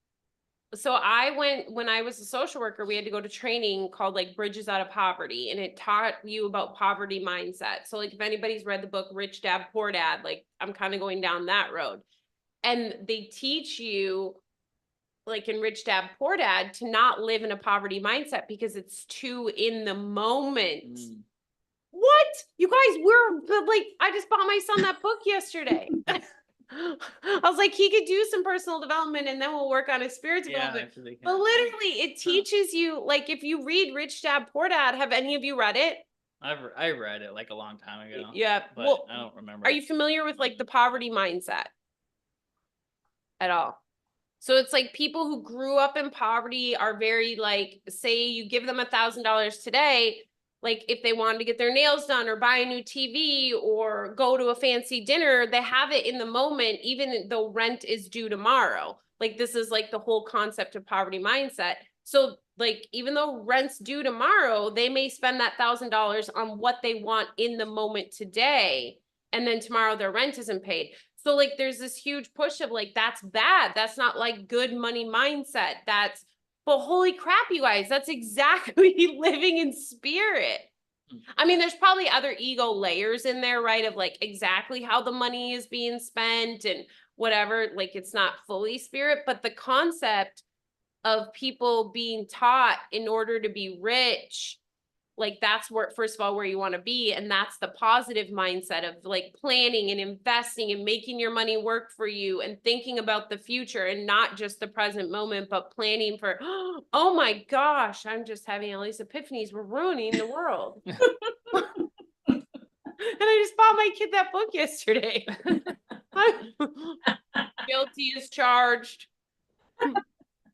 so I went, when I was a social worker, we had to go to training called like Bridges Out of Poverty, and it taught you about poverty mindset. So like if anybody's read the book Rich Dad Poor Dad, like I'm kind of going down that road. And they teach you, like in Rich Dad Poor Dad, to not live in a poverty mindset because it's too in the moment. What? You guys, we're like, I just bought my son that book yesterday. I was like, he could do some personal development and then we'll work on his spirit development. after they can. But literally, it teaches you, like, if you read Rich Dad Poor Dad, have any of you read it? I read it like a long time ago. Yeah. But Well, I don't remember. are you familiar with like the poverty mindset at all? So it's like people who grew up in poverty are very like, say you give them $1,000 today, like if they wanted to get their nails done or buy a new TV or go to a fancy dinner, they have it in the moment, even though rent is due tomorrow. Like this is like the whole concept of poverty mindset. So like, even though rent's due tomorrow, they may spend that $1,000 on what they want in the moment today. And then tomorrow their rent isn't paid. So like there's this huge push of like, that's bad. That's not like good money mindset. That's, but holy crap, you guys, that's exactly living in spirit. I mean, there's probably other ego layers in there, right? Of like exactly how the money is being spent and whatever, like it's not fully spirit, but the concept of people being taught in order to be rich, like that's where, first of all, where you want to be. And that's the positive mindset of like planning and investing and making your money work for you and thinking about the future and not just the present moment, but planning for, oh my gosh, I'm just having all these epiphanies. We're ruining the world. And I just bought my kid that book yesterday. Guilty as charged.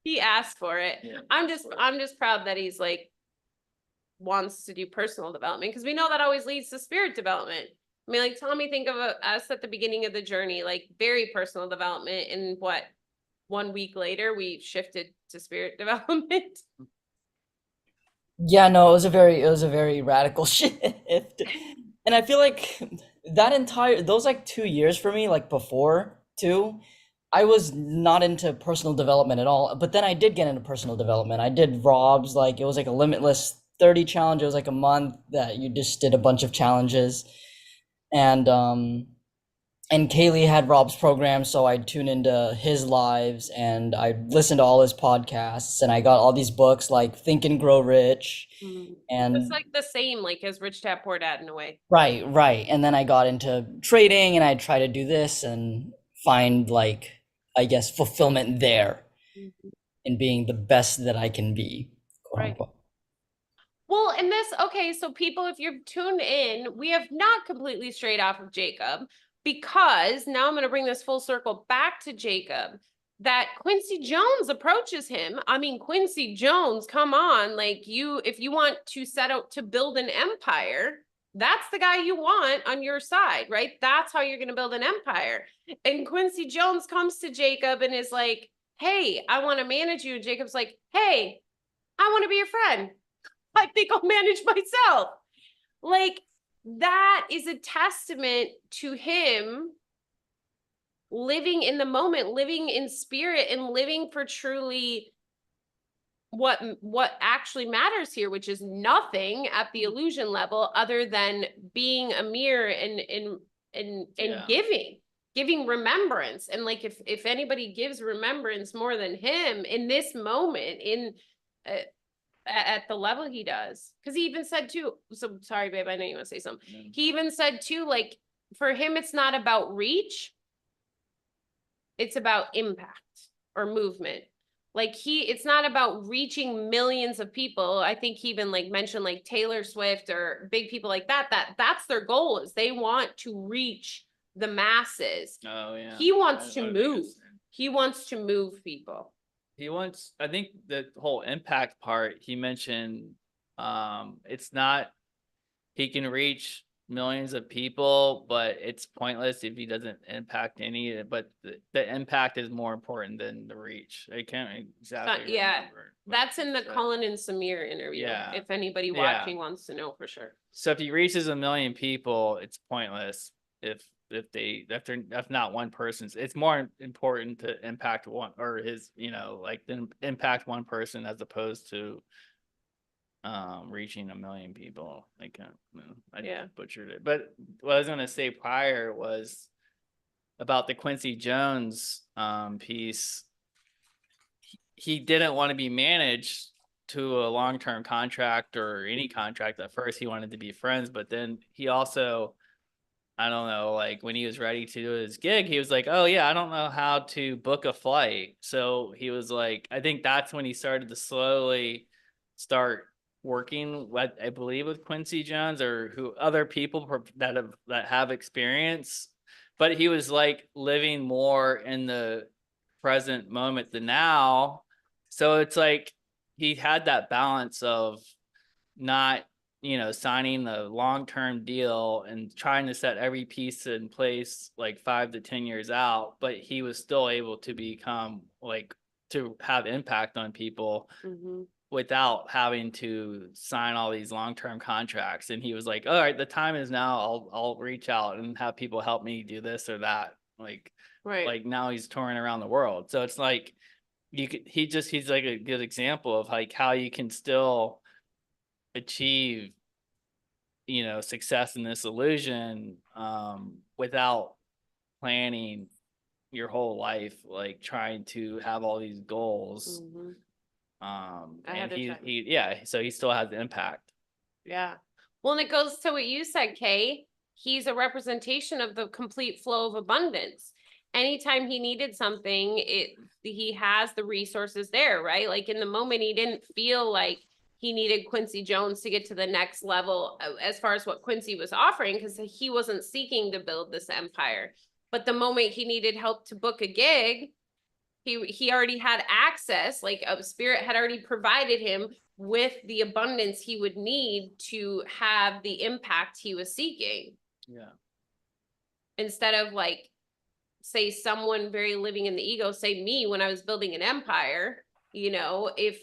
He asked for it. Yeah. I'm just proud that he's like, wants to do personal development because we know that always leads to spirit development. I mean, like Tommy, think of us at the beginning of the journey, like very personal development, and what, 1 week later we shifted to spirit development. Yeah, no, it was a very radical shift. And I feel like those like 2 years for me, like before too, I was not into personal development at all. But then I did get into personal development. I did Rob's, like it was like a limitless 30 challenge. It was like a month that you just did a bunch of challenges. And Kaylee had Rob's program, so I'd tune into his lives and I'd listen to all his podcasts, and I got all these books like Think and Grow Rich. And It's like the same, like as Rich Dad Poor Dad in a way. right. And then I got into trading and I try to do this and find, like, I guess, fulfillment there in being the best that I can be, quote Right. unquote. Well, and this, okay, so people, if you're tuned in, we have not completely strayed off of Jacob, because now I'm going to bring this full circle back to Jacob, that Quincy Jones approaches him. I mean, Quincy Jones, come on, like if you want to set out to build an empire, that's the guy you want on your side, right? That's how you're going to build an empire. And Quincy Jones comes to Jacob and is like, hey, I want to manage you. And Jacob's like, hey, I want to be your friend. I think I'll manage myself. Like, that is a testament to him living in the moment, living in spirit, and living for truly what actually matters here, which is nothing at the illusion level other than being a mirror and giving remembrance. And like if anybody gives remembrance more than him in this moment, in at the level he does, because he even said too, so sorry babe, I know you want to say something. He even said too, like for him it's not about reach, it's about impact or movement. Like it's not about reaching millions of people. I think he even like mentioned like Taylor Swift or big people like that's their goal, is they want to reach the masses. Oh yeah. He wants to move. He wants to move people. He wants, I think the whole impact part, he mentioned It's not, he can reach millions of people, but it's pointless if he doesn't impact any, but the impact is more important than the reach. I can't exactly yeah, remember what That's in the he said. Cullen and Samir interview. Yeah. If anybody Yeah. watching wants to know for sure. So if he reaches 1 million people, it's pointless if not one person's. It's more important to impact one, or his, like impact one person as opposed to reaching 1 million people. I butchered it. But what I was gonna say prior was about the Quincy Jones piece. He didn't want to be managed to a long-term contract or any contract at first. He wanted to be friends, but then he also, I don't know, like when he was ready to do his gig, he was like, oh yeah, I don't know how to book a flight. So he was like, I think that's when he started to slowly start working, what I believe, with Quincy Jones or who other people that have experience. But he was like living more in the present moment than now. So it's like he had that balance of not, signing the long-term deal and trying to set every piece in place like 5 to 10 years out, but he was still able to become like to have impact on people without having to sign all these long-term contracts. And he was like, all right, the time is now. I'll reach out and have people help me do this or that. Like now he's touring around the world. So it's like he's like a good example of like how you can still achieve success in this illusion without planning your whole life, like trying to have all these goals. Ahead of time. So he still has the impact. Yeah. Well, and it goes to what you said, Kay. He's a representation of the complete flow of abundance. Anytime he needed something, he has the resources there, right? Like in the moment, he didn't feel like he needed Quincy Jones to get to the next level as far as what Quincy was offering, because he wasn't seeking to build this empire. But the moment he needed help to book a gig, he already had access, like a spirit had already provided him with the abundance he would need to have the impact he was seeking. Yeah. Instead of like, say someone very living in the ego, say me when I was building an empire, if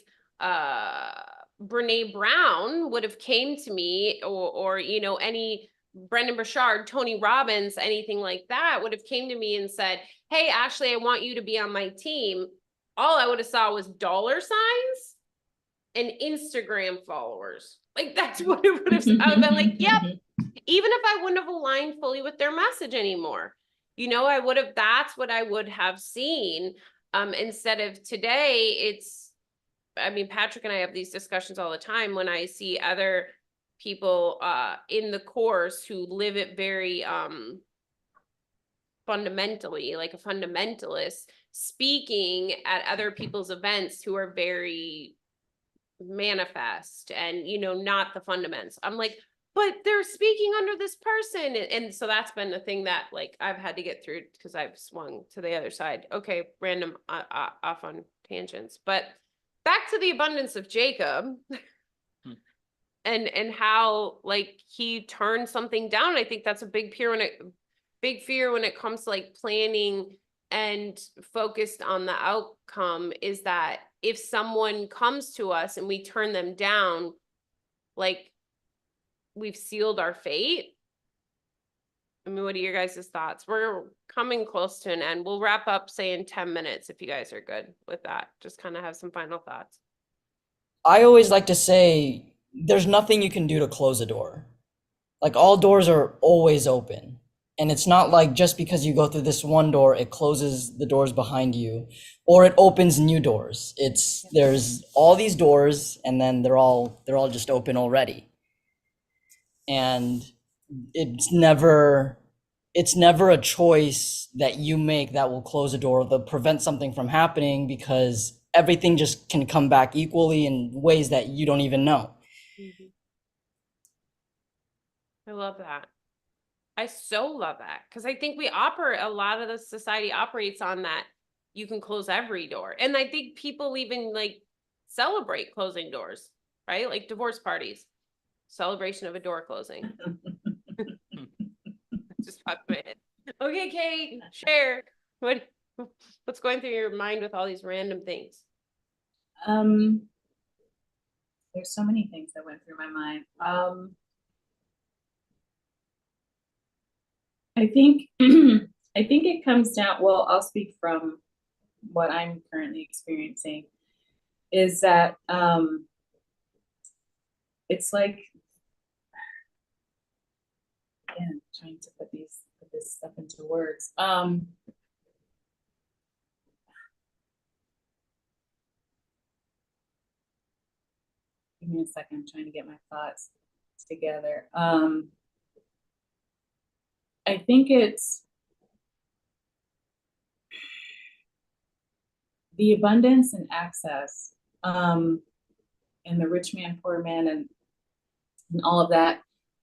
Brene Brown would have came to me or any Brendan Burchard, Tony Robbins, anything like that would have came to me and said, hey, Ashley, I want you to be on my team. All I would have saw was dollar signs and Instagram followers. Like that's what it would have, I would have been like, yep. Even if I wouldn't have aligned fully with their message anymore, that's what I would have seen. Instead of today, Patrick and I have these discussions all the time when I see other people in the course who live it very fundamentally, like a fundamentalist, speaking at other people's events who are very manifest and not the fundamentals. I'm like, but they're speaking under this person, and so that's been the thing that like I've had to get through because I've swung to the other side. Okay, random off on tangents, but back to the abundance of Jacob. And how like he turned something down. I think that's a big fear when it comes to like planning and focused on the outcome, is that if someone comes to us and we turn them down, like we've sealed our fate. What are your guys' thoughts? We're coming close to an end. We'll wrap up, say, in 10 minutes if you guys are good with that. Just kind of have some final thoughts. I always like to say there's nothing you can do to close a door. Like all doors are always open. And it's not like just because you go through this one door, it closes the doors behind you or it opens new doors. There's all these doors and then they're all just open already. And it's never a choice that you make that will close a door that prevent something from happening, because everything just can come back equally in ways that you don't even know. I love that. I so love that, because I think a lot of the society operates on that. You can close every door. And I think people even like celebrate closing doors. right? Like divorce parties, celebration of a door closing. Just popped in my head. Okay, Kate, share what's going through your mind with all these random things. There's so many things that went through my mind. I think I think it comes down, well, I'll speak from what I'm currently experiencing, is that it's like, again, trying to put this stuff into words. Give me a second, I'm trying to get my thoughts together. I think it's the abundance and access, and the rich man, poor man, and all of that.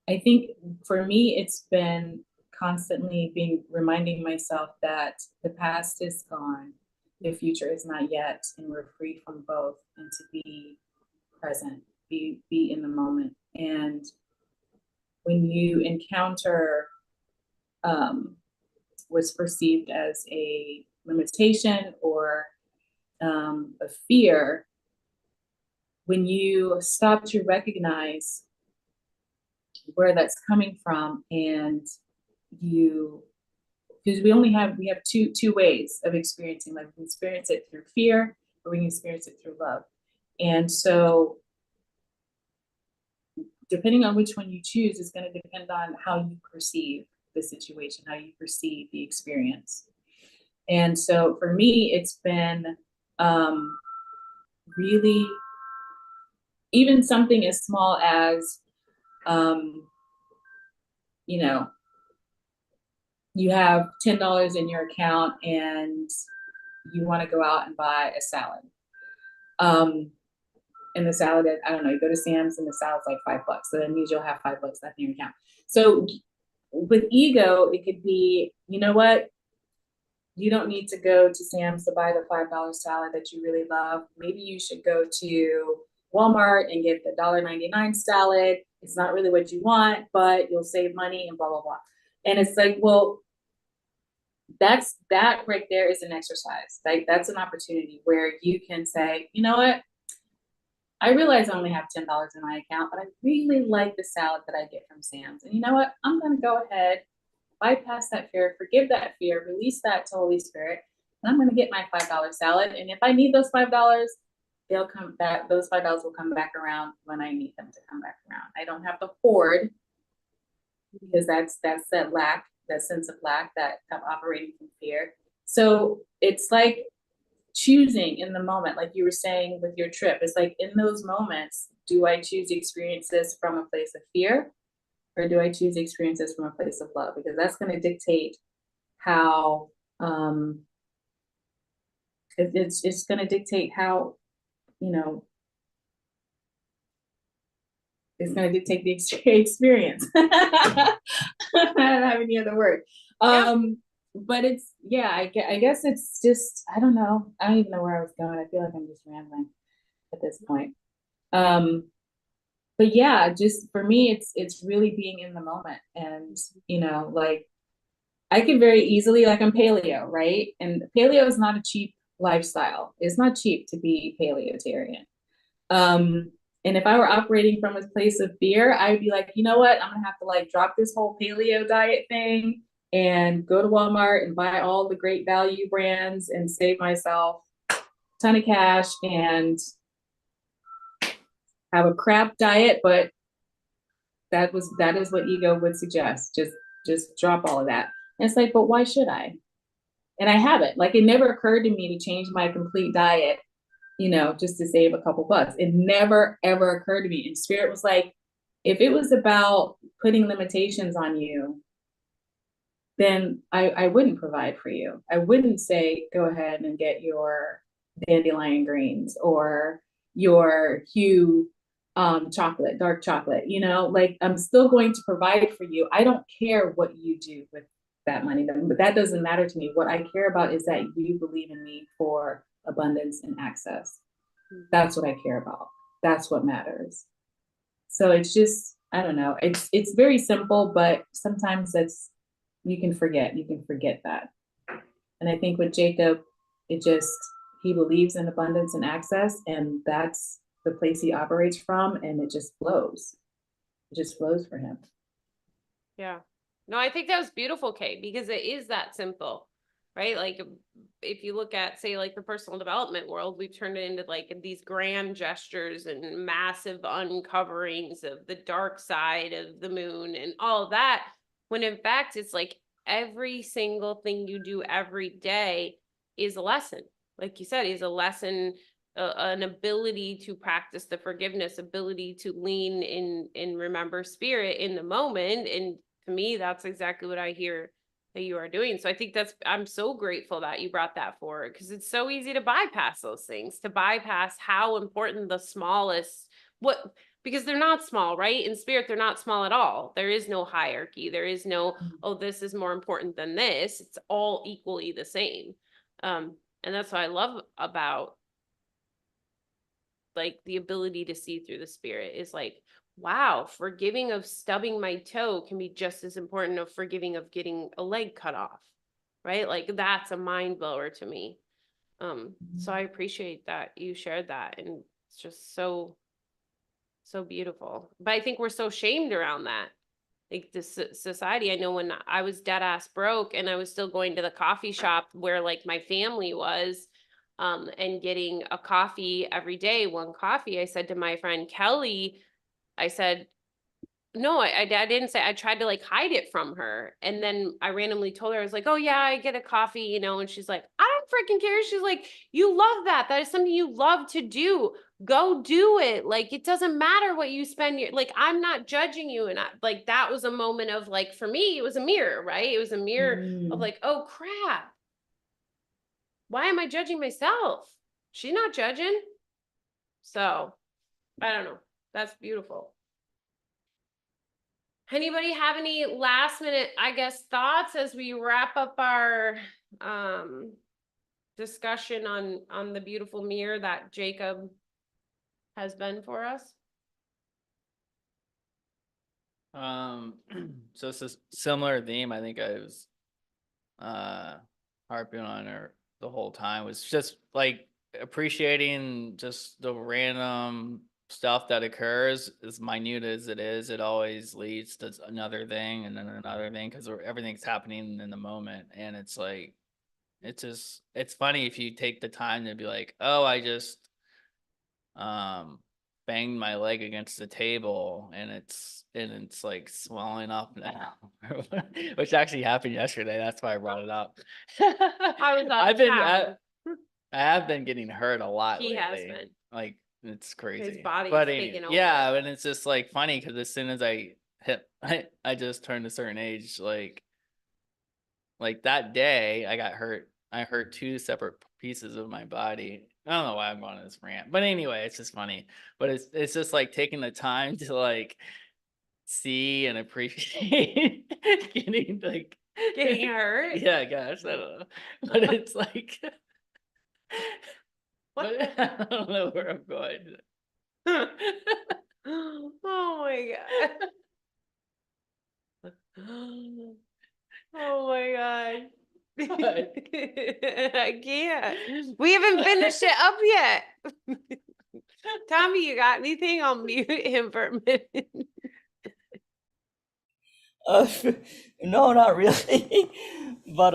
I think for me, it's been constantly reminding myself that the past is gone, the future is not yet, and we're free from both, and to be present, be in the moment. And when you encounter what's perceived as a limitation or a fear, when you stop to recognize where that's coming from, and because we have two ways of experiencing life. We can experience it through fear, or we can experience it through love. And so depending on which one you choose is going to depend on how you perceive the situation, how you perceive the experience. And so for me, it's been really, even something as small as, you know, you have $10 in your account and you want to go out and buy a salad. And the salad, I don't know, you go to Sam's and the salad's like $5. So that means you'll have $5 left in your account. So with ego, it could be, you know what? You don't need to go to Sam's to buy the $5 salad that you really love. Maybe you should go to Walmart and get the $1.99 salad. It's not really what you want, but you'll save money and blah, blah, blah. And it's like, well, that right there is an exercise. Like, that's an opportunity where you can say, you know what? I realize I only have $10 in my account, but I really like the salad that I get from Sam's. And you know what? I'm going to go ahead, bypass that fear, forgive that fear, release that to Holy Spirit, and I'm going to get my $5 salad. And if I need those $5, they'll come back. Those $5 will come back around when I need them to come back around. I don't have to hoard, because that's that lack, that sense of lack, that I'm operating from fear. So it's like choosing in the moment, like you were saying with your trip. It's like, in those moments, do I choose to experience this from a place of fear, or do I choose to experience this from a place of love? Because that's going to dictate how it's going to dictate how, you know, it's going to dictate the experience. I don't have any other word. But it's, yeah, I guess it's just, I don't know. I don't even know where I was going. I feel like I'm just rambling at this point. But yeah, just for me, it's really being in the moment. And, you know, like, I could very easily, like, I'm paleo, right? And paleo is not a cheap lifestyle. It's not cheap to be paleotarian. And if I were operating from a place of fear, I'd be like, you know what? I'm gonna have to like drop this whole paleo diet thing and go to Walmart and buy all the great value brands and save myself a ton of cash and have a crap diet. But that is what ego would suggest. Just drop all of that. And it's like, but why should I? And I haven't. Like, it never occurred to me to change my complete diet, you know, just to save a couple bucks. It never, ever occurred to me. And Spirit was like, if it was about putting limitations on you, then I wouldn't provide for you. I wouldn't say, go ahead and get your dandelion greens or your Hue chocolate, dark chocolate, you know, like, I'm still going to provide for you. I don't care what you do with that money, but that doesn't matter to me. What I care about is that you believe in me for abundance and access. That's what I care about. that's what matters. So it's just, I don't know, it's very simple, but sometimes you can forget that. And I think with Jacob, it just, he believes in abundance and access, and that's the place he operates from, and it just flows. It just flows for him. Yeah. No, I think that was beautiful, Kay, because it is that simple, right? Like if you look at, say, like the personal development world, we've turned it into like these grand gestures and massive uncoverings of the dark side of the moon and all of that, when in fact it's like every single thing you do every day is a lesson. Like you said, is a lesson, an ability to practice the forgiveness, ability to lean in remember spirit in the moment. And to me, that's exactly what I hear that you are doing. So I think I'm so grateful that you brought that forward, because it's so easy to bypass those things, to bypass how important the smallest, because they're not small, right? In spirit, they're not small at all. There is no hierarchy. There is no, oh, this is more important than this. It's all equally the same. And that's what I love about like the ability to see through the spirit, is like, wow, forgiving of stubbing my toe can be just as important of forgiving of getting a leg cut off, right? Like that's a mind blower to me. So I appreciate that you shared that, and it's just so beautiful. But I think we're so shamed around that, like this society. I know when I was dead ass broke and I was still going to the coffee shop where like my family was, and getting a coffee every day, one coffee, I said to my friend Kelly, I said, no, I didn't say, I tried to like hide it from her. And then I randomly told her, I was like, oh yeah, I get a coffee, you know, and she's like, I don't freaking care. She's like, you love that. That is something you love to do. Go do it. Like, it doesn't matter what you spend your, like, I'm not judging you. And like, that was a moment of like, for me, it was a mirror, right? It was a mirror of like, oh crap. Why am I judging myself? She's not judging. So I don't know. That's beautiful. Anybody have any last minute, I guess, thoughts as we wrap up our discussion on the beautiful mirror that Jacob has been for us? So it's a similar theme. I think I was harping on her the whole time, was just like appreciating just the random stuff that occurs, as minute as it is. It always leads to another thing and then another thing, because everything's happening in the moment. And it's like, it's funny if you take the time to be like, oh, I just banged my leg against the table and it's like swelling up now. Which actually happened yesterday. That's why I brought it up. I was out I've of been town. I have been getting hurt a lot He has lately. been. Like, it's crazy. body's But taking over. yeah, and it's just like funny because as soon as I just turned a certain age, like that day I got hurt. I hurt two separate pieces of my body. I don't know why I'm going on this rant, but anyway, it's just funny. But it's just like taking the time to like see and appreciate Getting hurt. Yeah, gosh, I don't know, but it's like, What but I don't know where I'm going. Oh my god. Oh my god. What? I can't. We haven't finished it up yet. Tommy, you got anything? I'll mute him for a minute. Uh, no, not really. But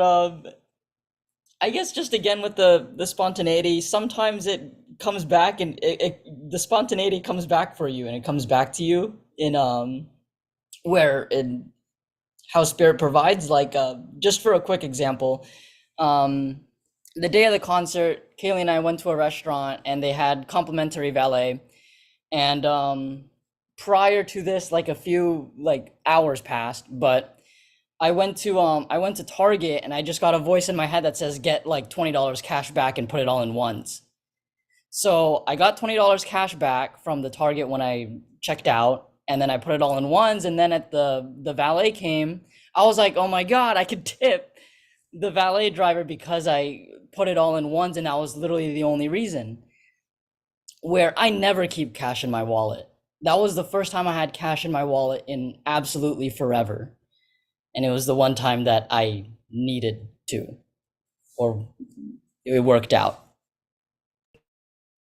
I guess just again with the spontaneity, sometimes it comes back and the spontaneity comes back for you, and it comes back to you in where in how spirit provides. Like just for a quick example, the day of the concert, Kaylee and I went to a restaurant and they had complimentary valet, and prior to this, like a few like hours passed, but I went to Target and I just got a voice in my head that says get like $20 cash back and put it all in ones. So I got $20 cash back from the Target when I checked out, and then I put it all in ones. And then at the valet came, I was like, oh my God, I could tip the valet driver because I put it all in ones, and that was literally the only reason. where I never keep cash in my wallet. That was the first time I had cash in my wallet in absolutely forever. And it was the one time that I needed to, or it worked out.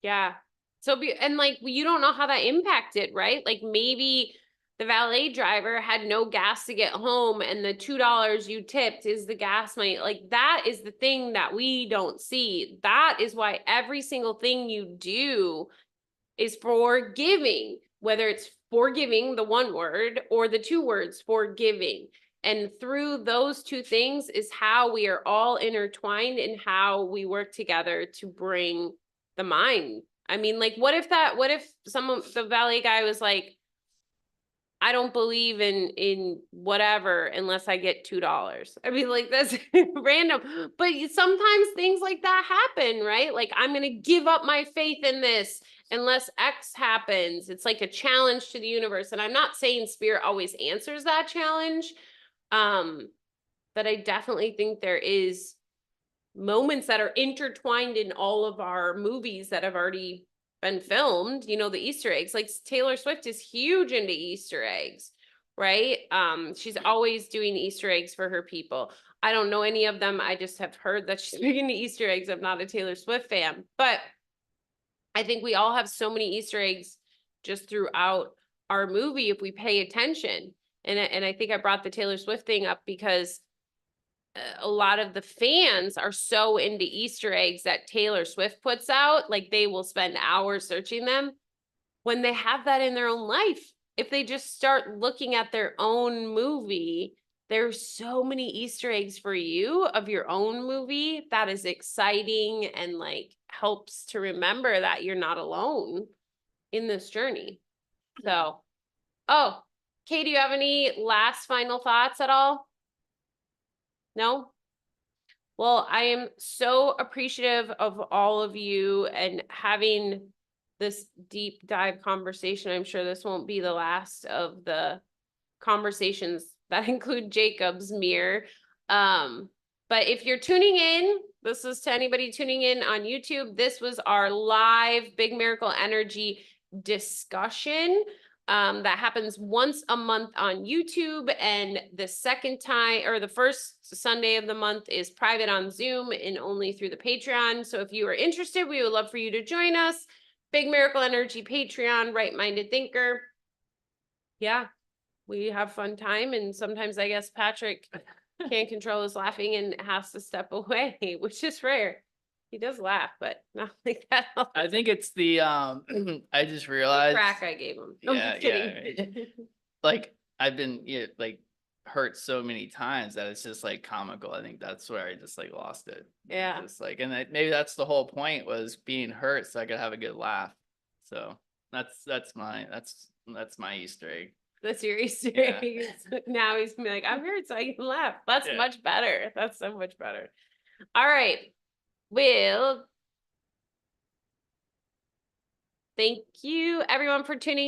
Yeah. So and like you don't know how that impacted, right? Like maybe the valet driver had no gas to get home and the $2 you tipped is the gas money. Like that is the thing that we don't see. That is why every single thing you do is for giving, whether it's forgiving, the one word, or the two words, forgiving. And through those two things is how we are all intertwined and how we work together to bring the mind. I mean, like, what if the valet guy was like, I don't believe in whatever unless I get $2. I mean, like that's random. But sometimes things like that happen, right? Like I'm gonna give up my faith in this unless X happens. It's like a challenge to the universe. And I'm not saying spirit always answers that challenge. But I definitely think there is moments that are intertwined in all of our movies that have already been filmed, you know, the Easter eggs. Like Taylor Swift is huge into Easter eggs, right? She's always doing Easter eggs for her people. I don't know any of them. I just have heard that she's big into Easter eggs. I'm not a Taylor Swift fan, but I think we all have so many Easter eggs just throughout our movie if we pay attention. And I think I brought the Taylor Swift thing up because a lot of the fans are so into Easter eggs that Taylor Swift puts out, like they will spend hours searching them when they have that in their own life. If they just start looking at their own movie, there's so many Easter eggs for you of your own movie that is exciting and like helps to remember that you're not alone in this journey. So, oh, Kay, do you have any last final thoughts at all? No? Well, I am so appreciative of all of you and having this deep dive conversation. I'm sure this won't be the last of the conversations that include Jacob's mirror. But if you're tuning in, this is to anybody tuning in on YouTube. This was our live Big Miracle Energy discussion. That happens once a month on YouTube, and the second time or the first Sunday of the month is private on Zoom and only through the Patreon. So if you are interested, we would love for you to join us. Big Miracle Energy Patreon, Right-Minded Thinker. Yeah, we have fun time, and sometimes I guess Patrick can't control his laughing and has to step away, which is rare. He does laugh, but not like that. I think it's the I just realized Crack I gave him. I'm Yeah, just kidding. like I've been like hurt so many times that it's just like comical. I think that's where I just like lost it. Yeah. Just like, and maybe that's the whole point, was being hurt so I could have a good laugh. So that's my Easter egg. That's your Easter Yeah. egg. Now he's gonna be like, I'm hurt, so I can laugh. That's Yeah. much better. That's so much better. All right. Well, thank you everyone for tuning